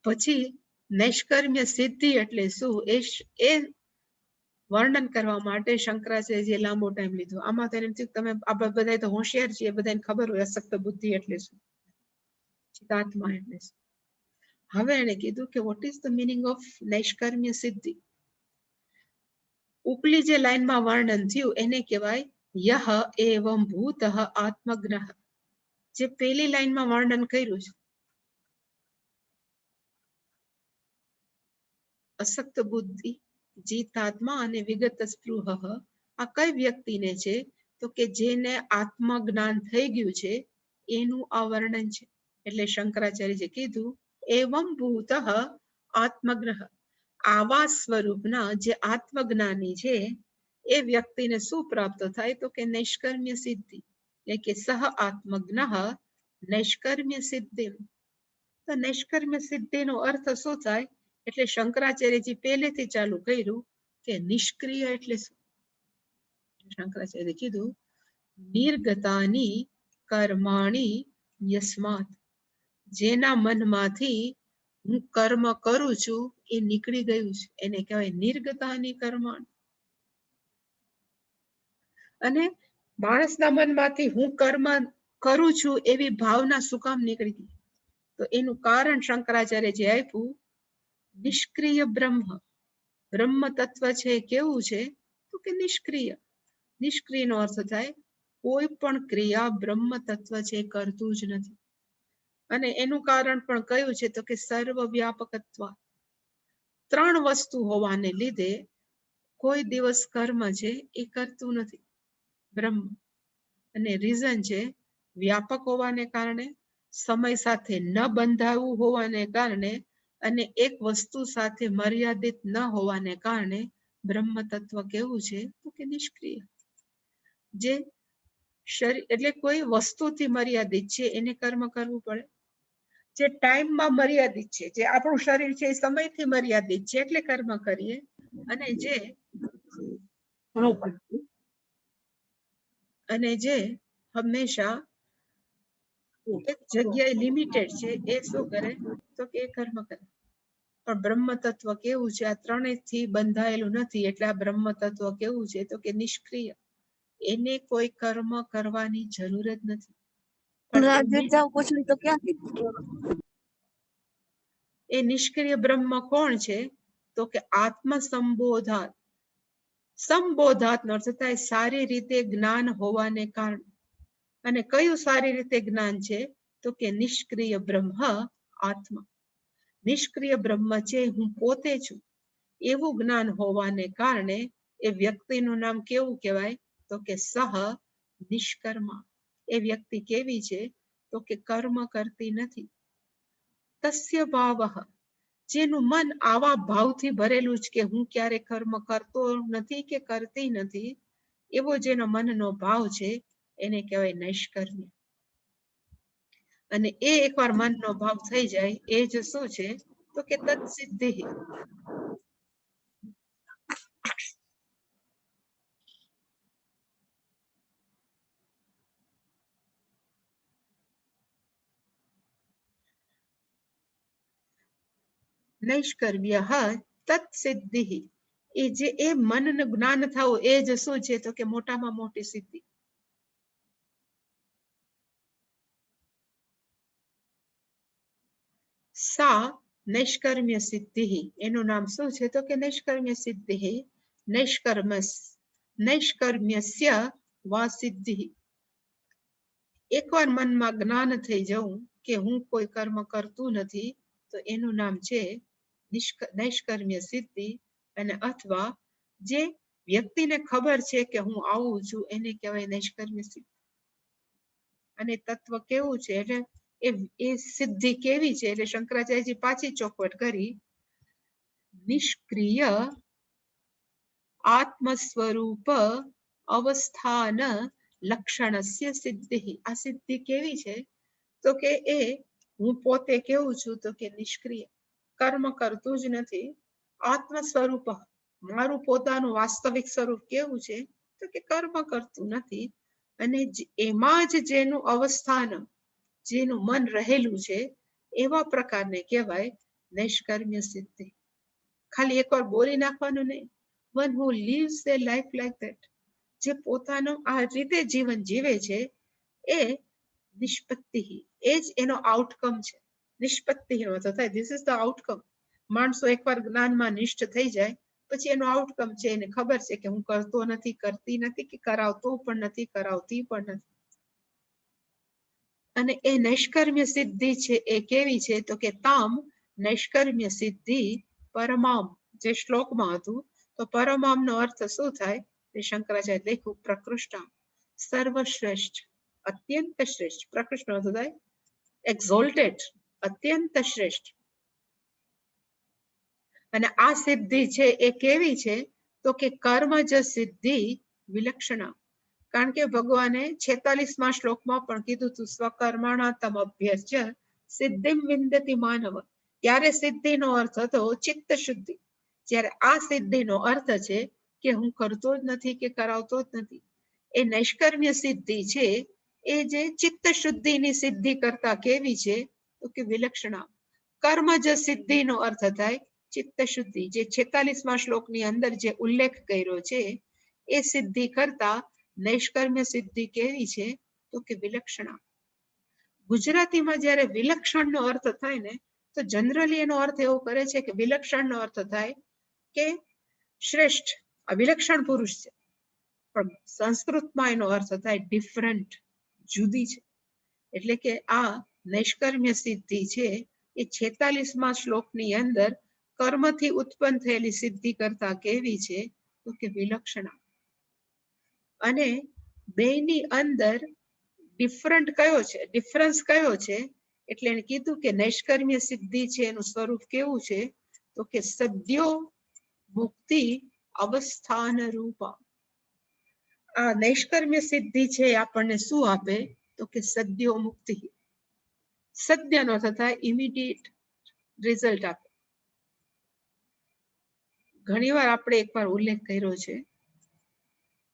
પછી નૈષ્કર્મ્ય સિદ્ધિ એટલે શું એ વર્ણન કરવા માટે શંકરાચાર્યજીએ લાંબો ટાઈમ લીધો. આમાં તમે બધા તો હોશિયાર છીએ, બધાને ખબર હોય અસક્ત બુદ્ધિ એટલે શું, ચિતાત્મા એટલે શું. હવે એને કીધું કે what is the meaning of નૈષ્કર્મ્ય સિદ્ધિ. ઉપલી જે લાઈનમાં વર્ણન થયું એને કહેવાય યહ એવં ભૂતઃ આત્મજ્ઞ. જે પેલી લાઈનમાં વર્ણન કર્યું છે, અસક્ત બુદ્ધિ, જીતાત્મા અને વિગત સ્પૃહ, આ કઈ વ્યક્તિને છે? તો કે જેને આત્મજ્ઞાન થઈ ગયું છે એનું આ વર્ણન છે. એટલે શંકરાચાર્યજીએ કીધું એવં ભૂતઃ આત્મજ્ઞ. આવા સ્વરૂપના જે આત્મજ્ઞાની છે એ વ્યક્તિને શું પ્રાપ્ત થાય? તો કે નૈષ્કર્મ્ય સિદ્ધિ, એટલે કે સહ આત્મજ્ઞ નૈષ્કર્મ્ય સિદ્ધિ. તો નૈષ્કર્મ્ય સિદ્ધિનો અર્થ શું થાય? એટલે શંકરાચાર્યજી પહેલેથી ચાલુ કર્યું કે નિષ્ક્રિય એટલે શું. શંકરાચાર્ય કીધું નિર્ગતાની કર્માણી યસ્માત. જેના મનમાંથી હું કર્મ કરું છું એ નીકળી ગયું છે એને કહેવાય નિર્ગતાની કર્માણ. અને માણસના મનમાંથી હું કર્મ કરું છું એવી ભાવના શું કામ નીકળી ગઈ? તો એનું કારણ શંકરાચાર્યજી આપ્યું નિષ્ક્રિય બ્રહ્મ. બ્રહ્મ તત્વ છે કેવું છે? તો કે નિષ્ક્રિય. નિષ્ક્રિયનો અર્થ થાય કોઈ પણ ક્રિયા બ્રહ્મ તત્વ છે કરતું જ નથી. અને એનું કારણ પણ કયું છે? તો કે સર્વવ્યાપકત્વ. ત્રણ વસ્તુ હોવાને લીધે કોઈ દિવસ કર્મ છે એ કરતું નથી બ્રહ્મ. અને રીઝન છે વ્યાપક હોવાને કારણે, સમય સાથે ન બંધાવું હોવાને કારણે, અને એક વસ્તુ સાથે મર્યાદિત ન હોવાને કારણે બ્રહ્મ તત્વ કેવું છે? તો કે નિષ્ક્રિય. જે શરીર એટલે કોઈ વસ્તુથી મર્યાદિત છે એને કર્મ કરવું પડે. જે ટાઈમમાં મર્યાદિત છે, જે આપણું શરીર છે એ સમયથી મર્યાદિત છે એટલે કર્મ કરીએ. અને જે હંમેશા એક જગ્યાએ લિમિટેડ છે એ શું કરે? તો કે કર્મ કરે. પણ બ્રહ્મ તત્વ કેવું છે? આ ત્રણેયથી બંધાયેલું નથી. એટલે આ બ્રહ્મ તત્વ કેવું છે? તો કે નિષ્ક્રિય. એને કોઈ કર્મ કરવાની જરૂર જ નથી. એ નિષ્ક્રિય બ્રહ્મ કોણ છે? તો કે આત્મ સંબોધાત. સંબોધાત નો અર્થ થાય સારી રીતે જ્ઞાન હોવાને કારણે. અને કયું સારી રીતે જ્ઞાન છે? તો કે નિષ્ક્રિય બ્રહ્મ આત્મા. નિષ્ક્રિય બ્રહ્મ છે હું પોતે છું એવું જ્ઞાન હોવાને કારણે એ વ્યક્તિનું નામ કેવું કહેવાય? તો કે સહ નિષ્કર્મા. એ વ્યક્તિ કેવી છે? તો કે કર્મ કરતી નથી. તસ્ય ભાવઃ. જેનું મન આવા ભાવથી ભરેલું છે કે હું ક્યારે કર્મ કરતો નથી કે કરતી નથી, એવો જેનો મનનો ભાવ છે એને કહેવાય નૈષ્કર્મ્ય. અને એ એકવાર મનનો ભાવ થઈ જાય એ જ શું છે? તો કે તત્સિદ્ધિ. નૈષ્કર્મ્ય તત્સિદ્ધિ. એ જે એ મનનું જ્ઞાન થવું એ જ શું છે? તો કે મોટામાં મોટી સિદ્ધિ. સા નૈષ્કર્મ્ય સિદ્ધિ. એનું નામ શું છે? તો કે નૈષ્કર્મ્ય સિદ્ધિ. નૈષ્કર્મ્યસ્ય વા સિદ્ધિ. એકવાર મનમાં જ્ઞાન થઈ જવું કે હું કોઈ કર્મ કરતું નથી, તો એનું નામ છે નૈષ્કર્મ્ય સિદ્ધિ. અને અથવા જે વ્યક્તિને ખબર છે કે હું આવું છું એને કહેવાય નૈષ્કર્મ્ય સિદ્ધિ. અને તત્વ કેવું છે એટલે એ સિદ્ધિ કેવી છે એટલે શંકરાચાર્યજી પાછી ચોખવટ કરી, નિષ્ક્રિય આત્મ સ્વરૂપ અવસ્થાન લક્ષણસ્ય સિદ્ધિ. આ સિદ્ધિ કેવી છે તો કે એ હું પોતે કેવું છું તો કે નિષ્ક્રિય, કર્મ કરતું જ નથી. આત્મ સ્વરૂપ, મારું પોતાનું વાસ્તવિક સ્વરૂપ કેવું છે તો કે કર્મ કરતું નથી. અને એમાં જ જેનું અવસ્થાન, જેનું મન રહેલું છે એવા પ્રકારને કહેવાય નૈષ્કર્મ્ય સિદ્ધિ. ખાલી એકવાર બોલી નાખવાનું નહીં. One who lives their life like that, જે પોતાનું આ રીતે જીવન જીવે છે એ નિષ્પત્તિ, એ જ એનો આઉટકમ છે. નિષ્પત્તિનો અર્થ થાય ધીસ ઇઝ ધ આઉટકમ. માણસો એકવાર જ્ઞાનમાં નિષ્ઠ થઈ જાય પછી એનો આઉટકમ છે, એને ખબર છે કે હું કરતો નથી, કરતી નથી, કે કરાવતો પણ નથી, કરાવતી પણ નથી. અને એ નૈષ્કર્મ્ય સિદ્ધિ છે એ કેવી છે તો કે તામ નૈષ્કર્મ્ય સિદ્ધિ પરમામ. જે શ્લોકમાં હતું તો પરમામ નો અર્થ શું થાય એ શંકરાચાર્ય લખ્યું, પ્રકૃષ્ટ, સર્વશ્રેષ્ઠ, અત્યંત શ્રેષ્ઠ. પ્રકૃષ્ટ નો અર્થ થાય એક્ઝોલ્ટેડ, અત્યંત શ્રેષ્ઠ. અને આ સિદ્ધિ છે એ કેવી છે તો કે કર્મજ સિદ્ધિ વિલક્ષણા. કારણ કે ભગવાને 46મા શ્લોકમાં પણ કીધું તું સ્વકર્મણા તમ અભ્યર્ચ્ય સિદ્ધિમ વિંદતિ માનવ. ત્યારે સિદ્ધિનો અર્થ હતો ચિત્ત શુદ્ધિ. જ્યારે આ સિદ્ધિનો અર્થ છે કે હું કરતો જ નથી કે કરાવતો જ નથી. એ નૈષ્કર્મ્ય સિદ્ધિ છે એ જે ચિત્ત શુદ્ધિની સિદ્ધિ કરતા કેવી છે તો કે વિલક્ષણા. કર્મજ સિદ્ધિનો અર્થ થાય ચિત્ત શુદ્ધિ. જે 46મા શ્લોકની અંદર જે ઉલ્લેખ કર્યો છે એ સિદ્ધિ કરતા નૈષ્કર્મ્ય સિદ્ધિ કેવી છે તો કે વિલક્ષણા. ગુજરાતીમાં જ્યારે વિલક્ષણનો અર્થ થાય ને તો જનરલી એનો અર્થ એવો કરે છે કે વિલક્ષણનો અર્થ થાય કે શ્રેષ્ઠ, આ વિલક્ષણ પુરુષ છે. પણ સંસ્કૃતમાં એનો અર્થ થાય ડિફરન્ટ, જુદી છે. એટલે કે આ નૈષ્કર્મ્ય સિદ્ધિ છે એ 46મા શ્લોકની અંદર કર્મથી ઉત્પન્ન થયેલી સિદ્ધિ કરતા કેવી છે તો કે વિલક્ષણા. અને બેની અંદર ડિફરન્ટ કયો છે, ડિફરન્સ કયો છે એટલે એને કીધું કે નૈષ્કર્મ્ય સિદ્ધિ છે એનું સ્વરૂપ કેવું છે તો કે સદ્યો મુક્તિ અવસ્થાન રૂપા. આ નૈષ્કર્મ્ય સિદ્ધિ છે આપણને શું આપે તો કે સદ્યો મુક્તિ. સદ્યનો અર્થ થાય ઇમિડિયેટ રિઝલ્ટ આપે. ઘણીવાર આપણે એકવાર ઉલ્લેખ કર્યો છે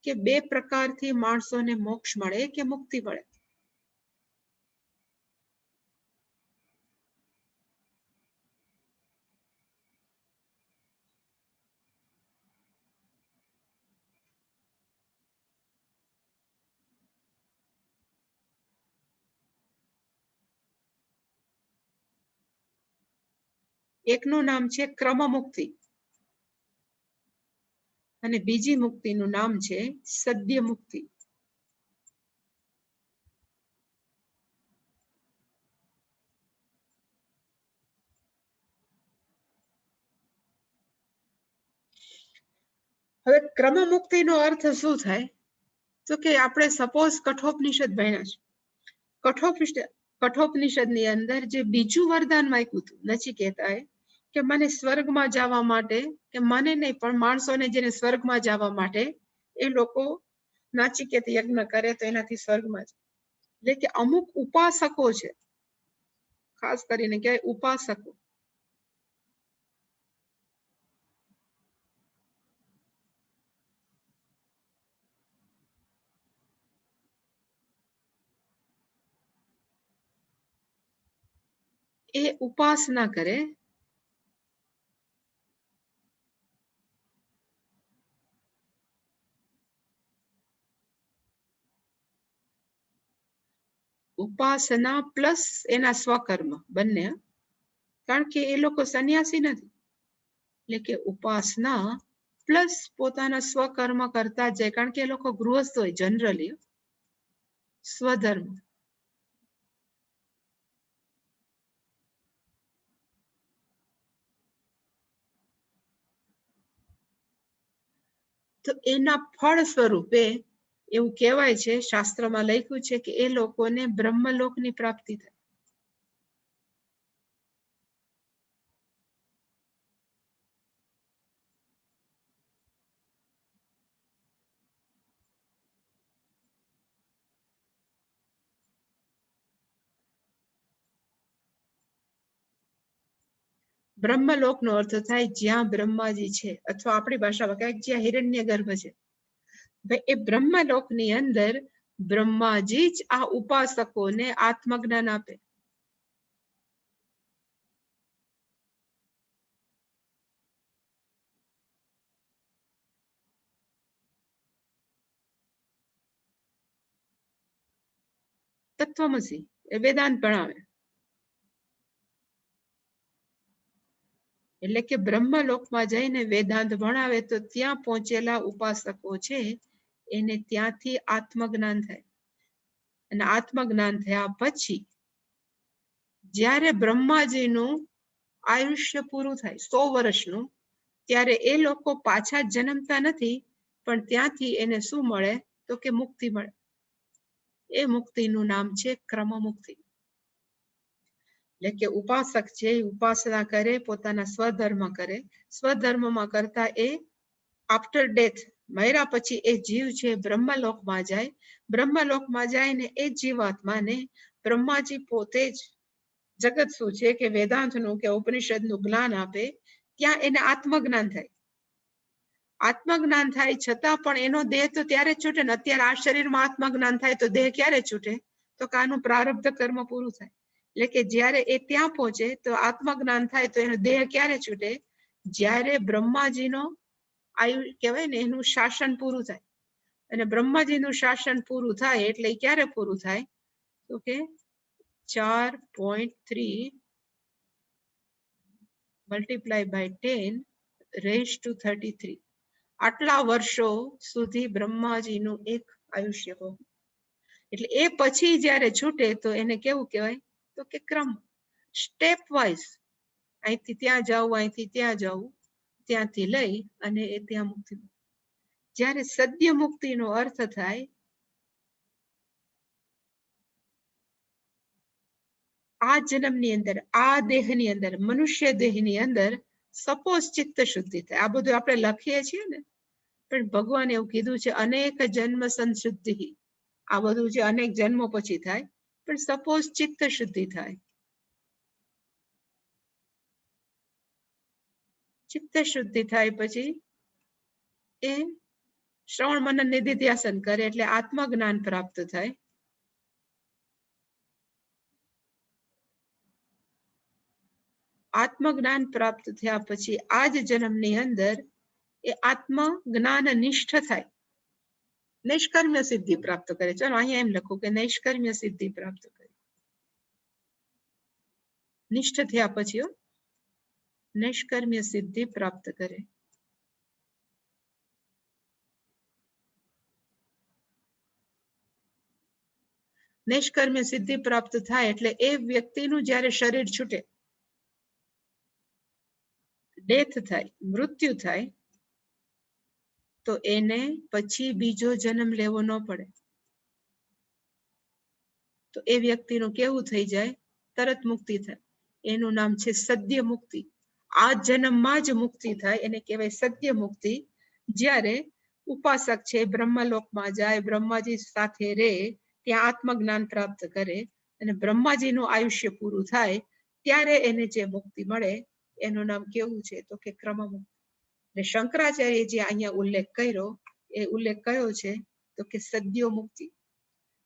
કે બે પ્રકારથી માણસોને મોક્ષ મળે કે મુક્તિ મળે. એકનું નામ છે ક્રમ મુક્તિ અને બીજી મુક્તિનું નામ છે સદ્ય મુક્તિ. હવે ક્રમ મુક્તિનો અર્થ શું થાય તો કે આપણે સપોઝ કઠોપનિષદ ભણ્યા છે. કઠોપનિષદની અંદર જે બીજું વરદાન આપ્યું હતું નચિકેતાએ કે મને સ્વર્ગમાં જવા માટે, કે મને નહીં પણ માણસોને જેને સ્વર્ગમાં જવા માટે એ લોકો નાચિકેત યજ્ઞ કરે તો એનાથી સ્વર્ગમાં જાય. એટલે કે અમુક ઉપાસકો છે, ખાસ કરીને કહેવાય ઉપાસકો, એ ઉપાસના કરે ઉપાસના પ્લસ એના સ્વકર્મ બંને. કારણ કે એ લોકો સંન્યાસી નથી. એટલે કે ઉપાસના પ્લસ પોતાના સ્વકર્મ કરતા જાય. કારણ કે એ લોકો ગૃહસ્થ હોય જનરલી, સ્વધર્મ. તો એના ફળ સ્વરૂપે એવું કહેવાય છે, શાસ્ત્રમાં લખ્યું છે કે એ લોકોને બ્રહ્મલોકની પ્રાપ્તિ થાય. બ્રહ્મલોકનો અર્થ થાય જ્યાં બ્રહ્માજી છે, અથવા આપણી ભાષામાં કહે જ્યાં હિરણ્ય ગર્ભ છે. એ બ્રહ્મલોકની અંદર બ્રહ્માજી જ આ ઉપાસકોને આત્મજ્ઞાન આપે. તત્વમસી એ વેદાંત ભણાવે. એટલે કે બ્રહ્મલોકમાં જઈને વેદાંત ભણાવે તો ત્યાં પહોંચેલા ઉપાસકો છે એને ત્યાંથી આત્મજ્ઞાન થાય. અને આત્મજ્ઞાન થયા પછી જ્યારે બ્રહ્માજીનું આયુષ્ય પૂરું થાય 100 વર્ષનું, ત્યારે એ લોકો પાછા જન્મતા નથી, પણ ત્યાંથી એને શું મળે તો કે મુક્તિ મળે. એ મુક્તિનું નામ છે ક્રમ મુક્તિ. એટલે કે ઉપાસક છે ઉપાસના કરે, પોતાના સ્વધર્મ કરે. સ્વધર્મમાં કરતા એ આફ્ટર ડેથ, મર્યા પછી એ જીવ છે બ્રહ્મલોકમાં જાય. બ્રહ્મલોકમાં જાય ને એ જીવાત્માને બ્રહ્માજી પોતે જ જગત શું છે કે વેદાંતનું કે ઉપનિષદનું જ્ઞાન આપે. ત્યાં એને આત્મજ્ઞાન થાય. આત્મજ્ઞાન થાય છતાં પણ એનો દેહ તો ત્યારે છૂટે ને. અત્યારે આ શરીરમાં આત્મજ્ઞાન થાય તો દેહ ક્યારે છૂટે? તો કે આનું પ્રારબ્ધ કર્મ પૂરું થાય. એટલે કે જ્યારે એ ત્યાં પહોંચે તો આત્મજ્ઞાન થાય તો એનો દેહ ક્યારે છૂટે? જ્યારે બ્રહ્માજીનો આયુ કહેવાય ને એનું શાસન પૂરું થાય. અને બ્રહ્માજીનું શાસન પૂરું થાય એટલે ક્યારે પૂરું થાય? તો કે 4.3 મલ્ટીપ્લાય બાય 10 રેઝ ટુ 33. આટલા વર્ષો સુધી બ્રહ્માજીનું એક આયુષ્ય હોય. એટલે એ પછી જ્યારે છૂટે તો એને કેવું કહેવાય? તો કે ક્રમ, સ્ટેપ વાઇઝ, અહીંથી ત્યાં જવું, અહીંથી ત્યાં જવું, ત્યાંથી લઈ અને એ ત્યાં મુક્તિ. જ્યારે સદ્ય મુક્તિનો અર્થ થાય આ જન્મની અંદર, આ દેહની અંદર, મનુષ્ય દેહની અંદર સપોઝ ચિત્ત શુદ્ધિ થાય. આ બધું આપણે લખીએ છીએ ને, પણ ભગવાન એવું કીધું છે અનેક જન્મ સંશુદ્ધિ. આ બધું જે અનેક જન્મો પછી થાય, પણ સપોઝ ચિત્ત શુદ્ધિ થાય. ચિત્ત શુદ્ધિ થાય પછી એ શ્રવણ મનન નિધિધ્યાસન કરે એટલે આત્મજ્ઞાન પ્રાપ્ત થાય. આત્મજ્ઞાન પ્રાપ્ત થયા પછી આ જ જન્મની અંદર એ આત્મ જ્ઞાન નિષ્ઠ થાય, નૈષ્કર્મ્ય સિદ્ધિ પ્રાપ્ત કરે. ચલો અહીંયા એમ લખું કે નૈષ્કર્મ્ય સિદ્ધિ પ્રાપ્ત કરે. નિષ્ઠ થયા પછી નૈષ્કર્મ્ય સિદ્ધિ પ્રાપ્ત કરે. નૈષ્કર્મ્ય સિદ્ધિ પ્રાપ્ત થાય એટલે એ વ્યક્તિનું જ્યારે શરીર છૂટે, ડેથ થાય, મૃત્યુ થાય, તો એને પછી બીજો જન્મ લેવો ન પડે. તો એ વ્યક્તિનું કેવું થઈ જાય? તરત મુક્તિ થાય. એનું નામ છે સદ્ય મુક્તિ. આ જન્મમાં જ મુક્તિ થાય એને કહેવાય સદ્ય મુક્તિ. જ્યારે ઉપાસક છે બ્રહ્મલોકમાં જાય, બ્રહ્માજી સાથે રહે, ત્યાં આત્મજ્ઞાન પ્રાપ્ત કરે અને બ્રહ્માજીનું આયુષ્ય પૂરું થાય ત્યારે એને જે મુક્તિ મળે એનું નામ કેવું છે? તો કે ક્રમ મુક્તિ. એટલે શંકરાચાર્ય જે અહીંયા ઉલ્લેખ કર્યો એ ઉલ્લેખ કયો છે? તો કે સદ્યો મુક્તિ.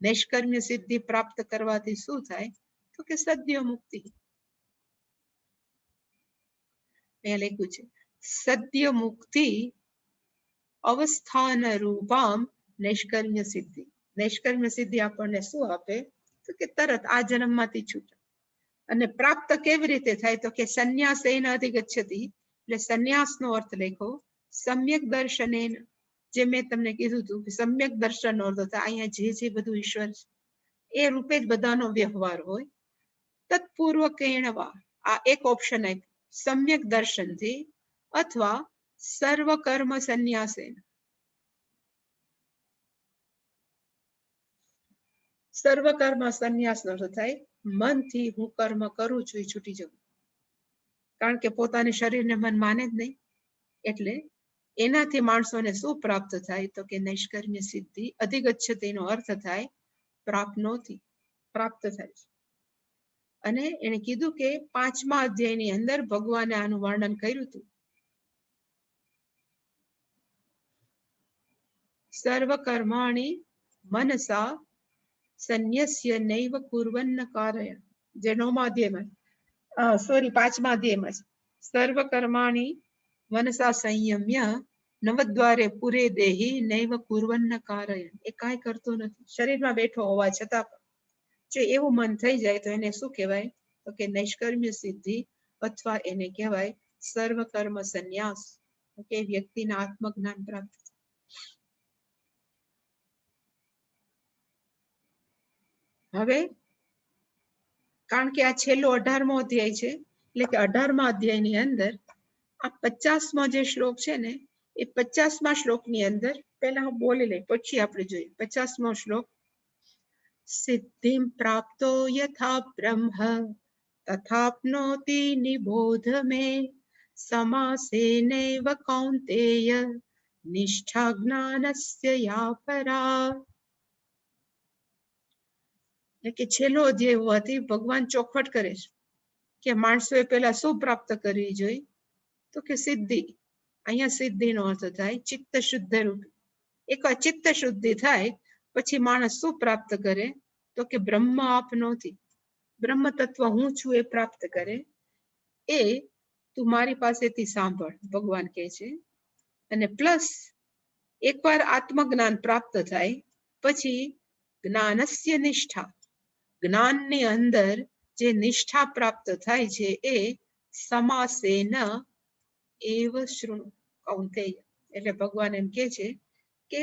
નૈષ્કર્મ્ય સિદ્ધિ પ્રાપ્ત કરવાથી શું થાય? તો કે સદ્ય મુક્તિ. અહીંયા લખ્યું છે સદ્ય મુક્તિ અવસ્થાન રૂપામ નૈષ્કર્મ્ય સિદ્ધિ. નૈષ્કર્મ્ય સિદ્ધિ આપણને શું આપે? તો કે તરત આ જન્મમાંથી છૂટે. અને પ્રાપ્ત કેવી રીતે થાય? તો કે સંન્યાસેન અધિગચ્છતિ. એટલે સંન્યાસનો અર્થ લખો સમ્યક દર્શનેન. જે મેં તમને કીધું હતું કે સમ્યક દર્શનનો અર્થ થાય અહીંયા જે બધું ઈશ્વર છે એ રૂપે જ બધાનો વ્યવહાર હોય. તત્પૂર્વકેણ વા, આ એક ઓપ્શન આપ્યું, સમ્યક દર્શનથી અથવા સર્વ કર્મ સંન્યાસેન. સર્વ કર્મ સંન્યાસનો અર્થ થાય મનથી હું કર્મ કરું છું એ છૂટી જવું. કારણ કે પોતાની શરીરને મન માને જ નહીં, એટલે એનાથી માણસોને શું પ્રાપ્ત થાય તો કે નૈષ્કર્મ્ય સિદ્ધિ. અધિગચ્છતિનો અર્થ થાય પ્રાપ્નોતિ, પ્રાપ્ત થાય છે. અને એને કીધું કે 5મા અધ્યાયની અંદર ભગવાને આનું વર્ણન કર્યું હતું. સર્વ કર્માણી મનસા સંન્યસ્ય નૈવ કુર્વન્ન કારય. જે 9મા અધ્યાયમાં, સોરી 5મા અધ્યાયમાં છે. સર્વ કર્માણી મનસા સંયમ્ય નવદ્વારે પુરે દેહી નૈવ કુર્વન્ન કારય. એ કાંઈ કરતો નથી, શરીરમાં બેઠો હોવા છતાં જો એવું મન થઈ જાય તો એને શું કહેવાય તો કે નૈષ્કર્મ્ય સિદ્ધિ, અથવા એને કહેવાય સર્વ કર્મ સંન્યાસ. કે વ્યક્તિના આત્મજ્ઞાન પ્રાપ્ત. હવે કારણ કે આ છેલ્લો 18મો અધ્યાય છે, એટલે કે 18મા અધ્યાયની અંદર આ 50મો જે શ્લોક છે ને, એ 50મા શ્લોકની અંદર પહેલા હું બોલી લઈ, પછી આપણે જોઈએ. 50મો શ્લોક. સિદ્ધિમ પ્રાપ્તો યથા બ્રહ્મ તથાપ્નોતિ નિબોધ મે સમાસેનૈવ કૌન્તેય નિષ્ઠા જ્ઞાનસ્ય યા પરા. એટલે કે છેલ્લો અધ્યાય હોવાથી ભગવાન ચોખવટ કરે છે કે માણસોએ પહેલા શું પ્રાપ્ત કરવી જોઈએ તો કે સિદ્ધિ. અહીંયા સિદ્ધિનો અર્થ થાય ચિત્ત શુદ્ધ રૂપ. એક ચિત્ત શુદ્ધિ થાય પછી માણસ શું પ્રાપ્ત કરે તો કે બ્રહ્મ આપનોતિ, બ્રહ્મ તત્વ હું છું એ પ્રાપ્ત કરે. એ તું મારી પાસેથી સાંભળ, ભગવાન કહે છે. અને પ્લસ એકવાર આત્મજ્ઞાન પ્રાપ્ત થાય પછી જ્ઞાનસ્ય નિષ્ઠા, જ્ઞાનની અંદર જે નિષ્ઠા પ્રાપ્ત થાય છે એ સમાસેન એવ શૃણુ કૌંતેય. એટલે ભગવાન એમ કહે છે કે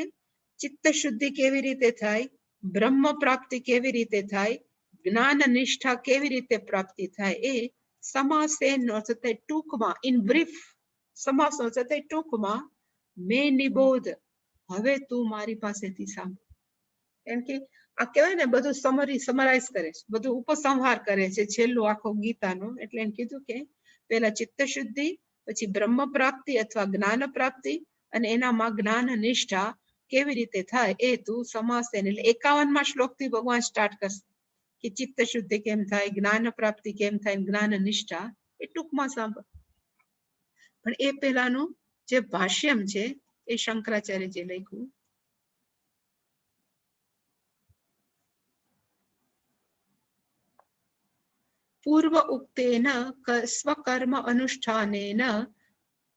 ચિત્ત શુદ્ધિ કેવી રીતે થાય, બ્રહ્મ પ્રાપ્તિ કેવી રીતે થાય, જ્ઞાન નિષ્ઠા કેવી રીતે પ્રાપ્તિ થાય, એ સમાસેનો અર્થ થાય ટૂંકમાં, ઇન બ્રીફ. સમાસનો અર્થ થાય ટૂંકમાં. મેં નિબોધ, હવે તું મારી પાસેથી સાંભળ. એમ કે આ કહેવાય ને બધું સમરાઈઝ કરે છે, બધું ઉપસંહાર કરે છે છેલ્લું આખો ગીતાનો. એટલે એમ કીધું કે પહેલા ચિત્ત શુદ્ધિ, પછી બ્રહ્મ પ્રાપ્તિ અથવા જ્ઞાન પ્રાપ્તિ, અને એનામાં જ્ઞાન નિષ્ઠા કેવી રીતે થાય એ તું સમાસેન. એટલે 51મા શ્લોકથી ભગવાન સ્ટાર્ટ કરશે કે ચિત્ત શુદ્ધિ કેમ થાય, જ્ઞાન પ્રાપ્તિ કેમ થાય, જ્ઞાન નિષ્ઠા એ ટૂંકમાં સાંભળ. પણ એ પહેલાનું જે ભાષ્યમ છે એ શંકરાચાર્યજી લખ્યું. પૂર્વ ઉક્તેન સ્વકર્મ અનુષ્ઠાનેન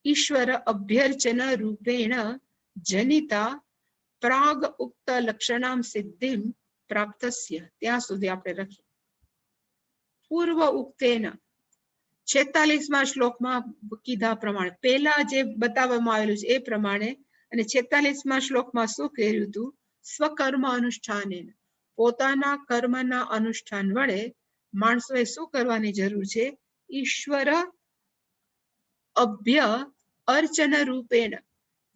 ઈશ્વર અભ્યર્ચન રૂપેણ જનિતા પ્રાગ ઉક્ત લક્ષણામ સિદ્ધિમ પ્રાપ્તસ્ય. ત્યાં સુધી આપણે લખીએ. પૂર્વ ઉક્તેન 46મા શ્લોકમાં કીધા પ્રમાણે, પહેલા જે બતાવવામાં આવેલું છે એ પ્રમાણે. અને 46મા શ્લોકમાં શું કર્યું હતું, સ્વકર્મ અનુષ્ઠાનેન, પોતાના કર્મના અનુષ્ઠાન વડે માણસોએ શું કરવાની જરૂર છે, ઈશ્વર અભ્ય અર્ચન રૂપેણ,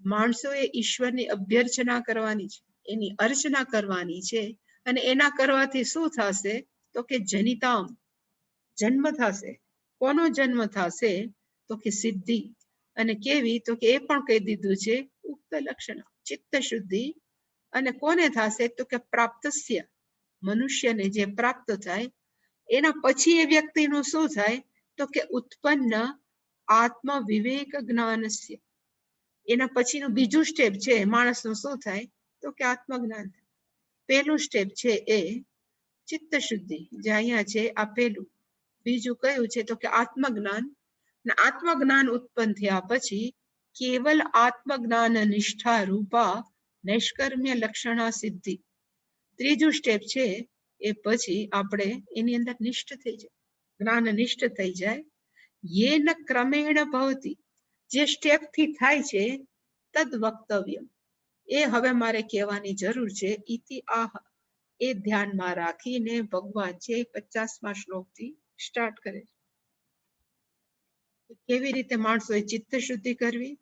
માણસોએ ઈશ્વરની અભ્યર્ચના કરવાની છે, એની અર્ચના કરવાની છે. અને એના કરવાથી શું થશે તો કે જનિતામ, જન્મ થશે. કોનો જન્મ થશે તો કે સિદ્ધિ. અને કેવી તો કે એ પણ કહી દીધું છે ઉક્ત લક્ષણ, ચિત્ત શુદ્ધિ. અને કોને થશે તો કે પ્રાપ્તસ્ય, મનુષ્યને જે પ્રાપ્ત થાય. એના પછી એ વ્યક્તિનું શું થાય તો કે ઉત્પન્ન આત્મ વિવેક જ્ઞાનસ્ય. એના પછીનું બીજું સ્ટેપ છે માણસનું શું થાય તો કે આત્મજ્ઞાન. પહેલું સ્ટેપ છે એ ચિત્ત શુદ્ધિ, જે અહીંયા છે આ પહેલું. બીજું કયું છે તો કે આત્મજ્ઞાન. આત્મજ્ઞાન ઉત્પન્ન થયા પછી કેવલ આત્મજ્ઞાન નિષ્ઠા રૂપા નૈષ્કર્મ્ય લક્ષણા સિદ્ધિ. ત્રીજું સ્ટેપ છે એ પછી આપણે એની અંદર નિષ્ઠ થઈ જાય, જ્ઞાન નિષ્ઠ થઈ જાય. યેન ક્રમેણ ભવતી, જે સ્ટેપ થી થાય છે તદ વક્તવ્ય, એ હવે મારે કહેવાની જરૂર છે. ઇતિ આહ, એ ધ્યાનમાં રાખીને ભગવાન છે 50મા શ્લોકથી સ્ટાર્ટ કરે છે. કેવી રીતે માણસોએ ચિત્ત શુદ્ધિ કરવી,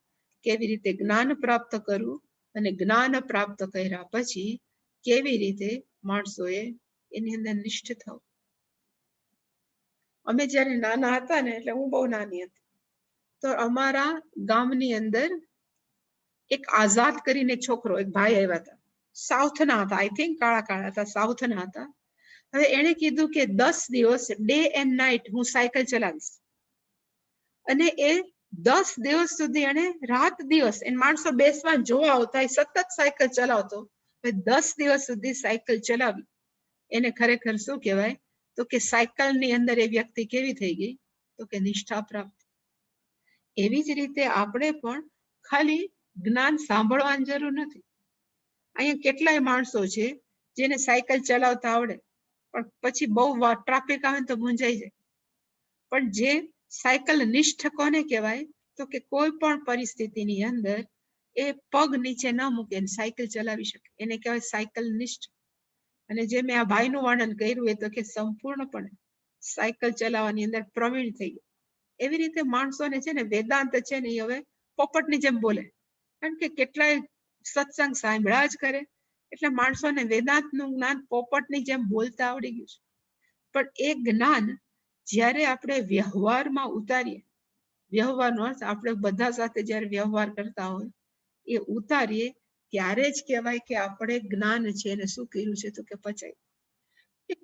કેવી રીતે જ્ઞાન પ્રાપ્ત કરવું, અને જ્ઞાન પ્રાપ્ત કર્યા પછી કેવી રીતે માણસોએ એની અંદર નિષ્ઠ થવું. અમે જ્યારે નાના હતા ને, એટલે હું બહુ નાની હતી, તો અમારા ગામની અંદર એક આઝાદ કરીને છોકરો, એક ભાઈ આવ્યા હતા, સાઉથના હતા, આઈ થિંક કાળા કાળા હતા, સાઉથના હતા. હવે એને કીધું કે 10 દિવસ ડે એન્ડ નાઇટ હું સાયકલ ચલાવીશ. અને એ 10 દિવસ સુધી એને રાત દિવસ એને માણસો બેસવા જોવા આવતા, સતત સાયકલ ચલાવતો. 10 દિવસ સુધી સાયકલ ચલાવી. એને ખરેખર શું કહેવાય? તો કે સાયકલની અંદર એ વ્યક્તિ કેવી થઈ ગઈ? તો કે નિષ્ઠા પ્રાપ્ત. એવી જ રીતે આપણે પણ ખાલી જ્ઞાન સાંભળવાની જરૂર નથી. અહીંયા કેટલાય માણસો છે જેને સાયકલ ચલાવતા આવડે, પણ પછી બહુ ટ્રાફિક આવે તો મૂંઝાઈ જાય. પણ જે સાયકલ નિષ્ઠ કોને કહેવાય? તો કે કોઈ પણ પરિસ્થિતિની અંદર એ પગ નીચે ન મૂકે સાયકલ ચલાવી શકે, એને કહેવાય સાયકલ નિષ્ઠ. અને જે મેં આ ભાઈનું વર્ણન કર્યું એ તો કે સંપૂર્ણપણે સાયકલ ચલાવવાની અંદર પ્રવીણ થઈ ગયું. એવી રીતે માણસોને છે ને વેદાંત છે ને એ હવે પોપટની જેમ બોલે, કારણ કે કેટલાય સત્સંગ સાંભળ્યા જ કરે, એટલે માણસોને વેદાંતનું જ્ઞાન પોપટની જેમ બોલતા આવડી ગયું છે. પણ એ જ્ઞાન જ્યારે આપણે વ્યવહારમાં ઉતારીએ, વ્યવહારનો અર્થ આપણે બધા સાથે જ્યારે વ્યવહાર કરતા હોય એ ઉતારીએ, ત્યારે જ કહેવાય કે આપણે જ્ઞાન છે એને શું કર્યું છે? તો કે પચાય.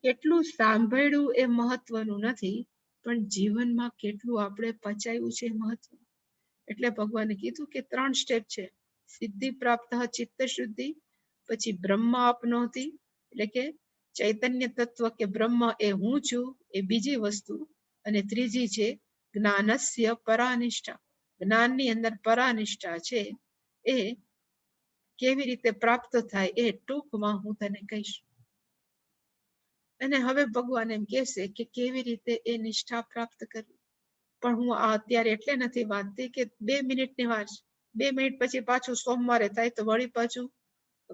કેટલું સાંભળ્યું એ મહત્વનું નથી, પણ જીવનમાં કેટલું આપણે પચાવ્યું છે એ મહત્વનું. એટલે ભગવાને કીધું કે 3 સ્ટેપ છે: સિદ્ધિ પ્રાપ્ત, ચિત્ત શુદ્ધિ, પછી બ્રહ્મ આપનોતિ, એટલે કે ચૈતન્ય તત્વ કે બ્રહ્મ એ હું છું એ બીજી વસ્તુ, અને ત્રીજી છે જ્ઞાનસ્ય પરાનિષ્ઠા. જ્ઞાનની અંદર પરાનિષ્ઠા છે એ કેવી રીતે પ્રાપ્ત થાય એ ટૂંકમાં હું તને કહીશ. અને હવે ભગવાન એમ કહેશે કે કેવી રીતે એ નિષ્ઠા પ્રાપ્ત કરવી. પણ હું આ અત્યારે એટલે નથી વાંચતી કે 2 મિનિટની વાત છે. 2 મિનિટ પછી પાછું સોમવારે થાય તો વળી પાછું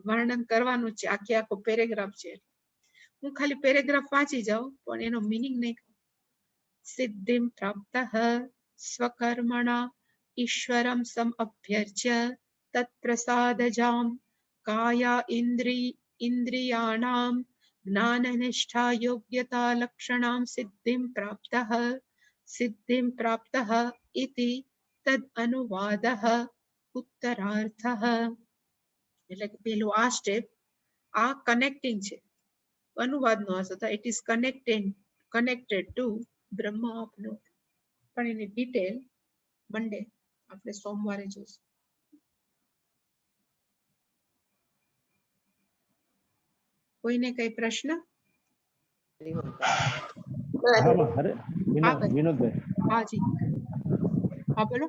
વર્ણન કરવાનું છે, આખો પેરેગ્રાફ છે. હું ખાલી પેરેગ્રાફ વાંચી જાઉં, પણ એનો મિનિંગ નહીં. સિદ્ધિમ પ્રાપ્ત સ્વકર્મણા ઈશ્વરમ સમઅભ્યર્ચ્ય તત્પ્રસાદજામ કાયા ઇન્દ્રિયાણામ જ્ઞાનનિષ્ઠા યોગ્યતા લક્ષણામ સિદ્ધિમ પ્રાપ્ત ઇતિ તદ અનુવાદઃ ઉત્તરાર્થઃ. એટલે કે પેલું આ સ્ટેપ આ કનેક્ટિંગ છે, અનુવાદનો અર્થ થાય ઇટ ઇઝ કનેક્ટેડ ટુ બ્રહ્મ આપનોતિ. પણ એની ડિટેલ મંડે આપણે સોમવારે જોઈશું. કોઈને કઈ પ્રશ્ન? વિનોદભાઈ. હાજી, હા બોલો.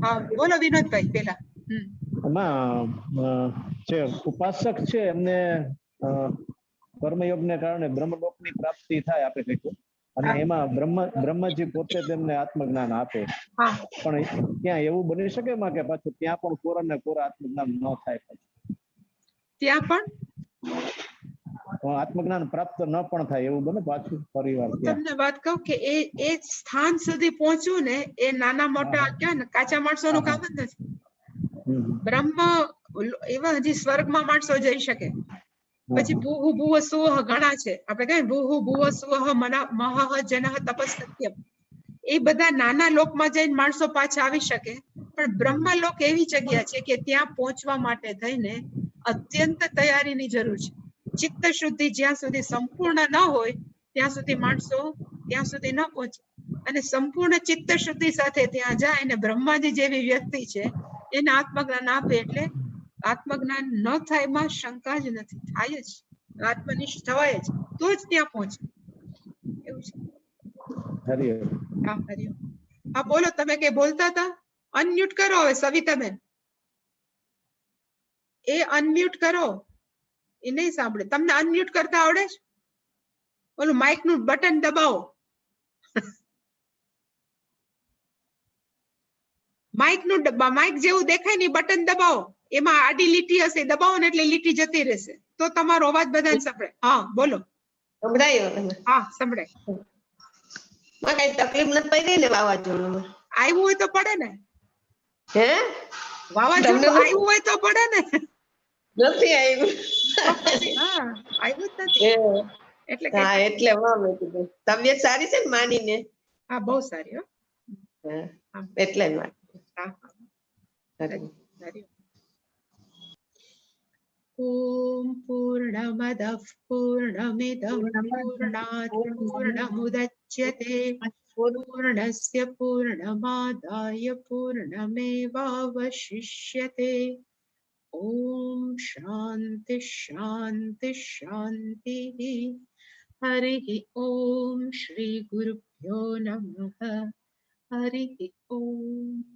હા બોલો વિનોદભાઈ પેલા. જે ઉપાસક છે એમને કર્મયોગને કારણે બ્રહ્મલોકની પ્રાપ્તિ થાય આપે કહીશું, અને એમાં બ્રહ્મજી પોતે તેમને આત્મજ્ઞાન આપે. પણ ત્યાં એવું બની શકે માં કે પાછું ત્યાં પણ કોરા ને કોરા આત્મજ્ઞાન ન થાય? ત્યાં પણ આત્મજ્ઞાન પ્રાપ્ત ન પણ થાય એવું બને પાછું પરિવાર? તમને વાત કહું કે એ સ્થાન સુધી પહોંચવું ને એ નાના મોટા ક્યાં ને કાચા માણસોનું કામ જ નથી. બ્રહ્મ એવા હજી સ્વર્ગમાં માણસો જઈ શકે. પછી ભૂહુ ભુવ સુવહ ઘણા છે, આપણે કહીએ ભૂહુ ભુવ સુવહ મહઃ જનઃ તપસ્સત્યમ. એ બધા નાના લોકમાં જઈને માણસો પાછા આવી શકે, પણ બ્રહ્મલોક એવી જગ્યા છે કે ત્યાં પહોંચવા માટે થઈને અત્યંત તૈયારીની જરૂર છે. ચિત્ત શુદ્ધિ જ્યાં સુધી સંપૂર્ણ ન હોય ત્યાં સુધી માણસો ત્યાં સુધી ન પહોંચે. અને સંપૂર્ણ ચિત્ત શુદ્ધિ સાથે ત્યાં જાય અને બ્રહ્માજી જેવી વ્યક્તિ છે એને આત્મજ્ઞાન આપે, એટલે આત્મજ્ઞાન ન થાય એમાં શંકા જ નથી, થાય જ, આત્મનિષ્ઠ થવાય જ, તો જ ત્યાં પહોંચે. એવું છે. હા હરિઓમ. હા બોલો, તમે કઈ બોલતા હતા? અનમ્યુટ કરો હવે સવિતાબેન, એ અનમ્યુટ કરો. એ નહીં સાંભળે. તમને અનમ્યુટ કરતા આવડે છે? ઓલું માઇક નું બટન દબાવો, માઇક જેવું દેખાય ને બટન દબાવો, એમાં આડી લીટી હશે, દબાવો ને એટલે લીટી જતી રહેશે, તો તમારો અવાજ બધાને સંભળાય. હા બોલો. સંભળાયો? હા સંભળાય. કઈ તકલીફ નથી પડી ને વાવાઝોડું? આવ્યું હોય તો પડે ને. હે વાવાઝોડું આવ્યું હોય તો પડે ને. નથી આવ્યું. હા આવ્યું જ નથી એટલે કે હા એટલે મેં કીધું તબિયત સારી છે ને માનીને? હા બહુ સારી હો. એટલે જ હા સારી. સારી. ओम पूर्णमदः पूर्णमिदं पूर्णात् पूर्णमुदच्यते पूर्णस्य पूर्णमादाय पूर्णमेवावशिष्यते। ओम शांति शांति शांतिः। हरिः ओम श्री गुरुभ्यो नमः। हरिः ओम।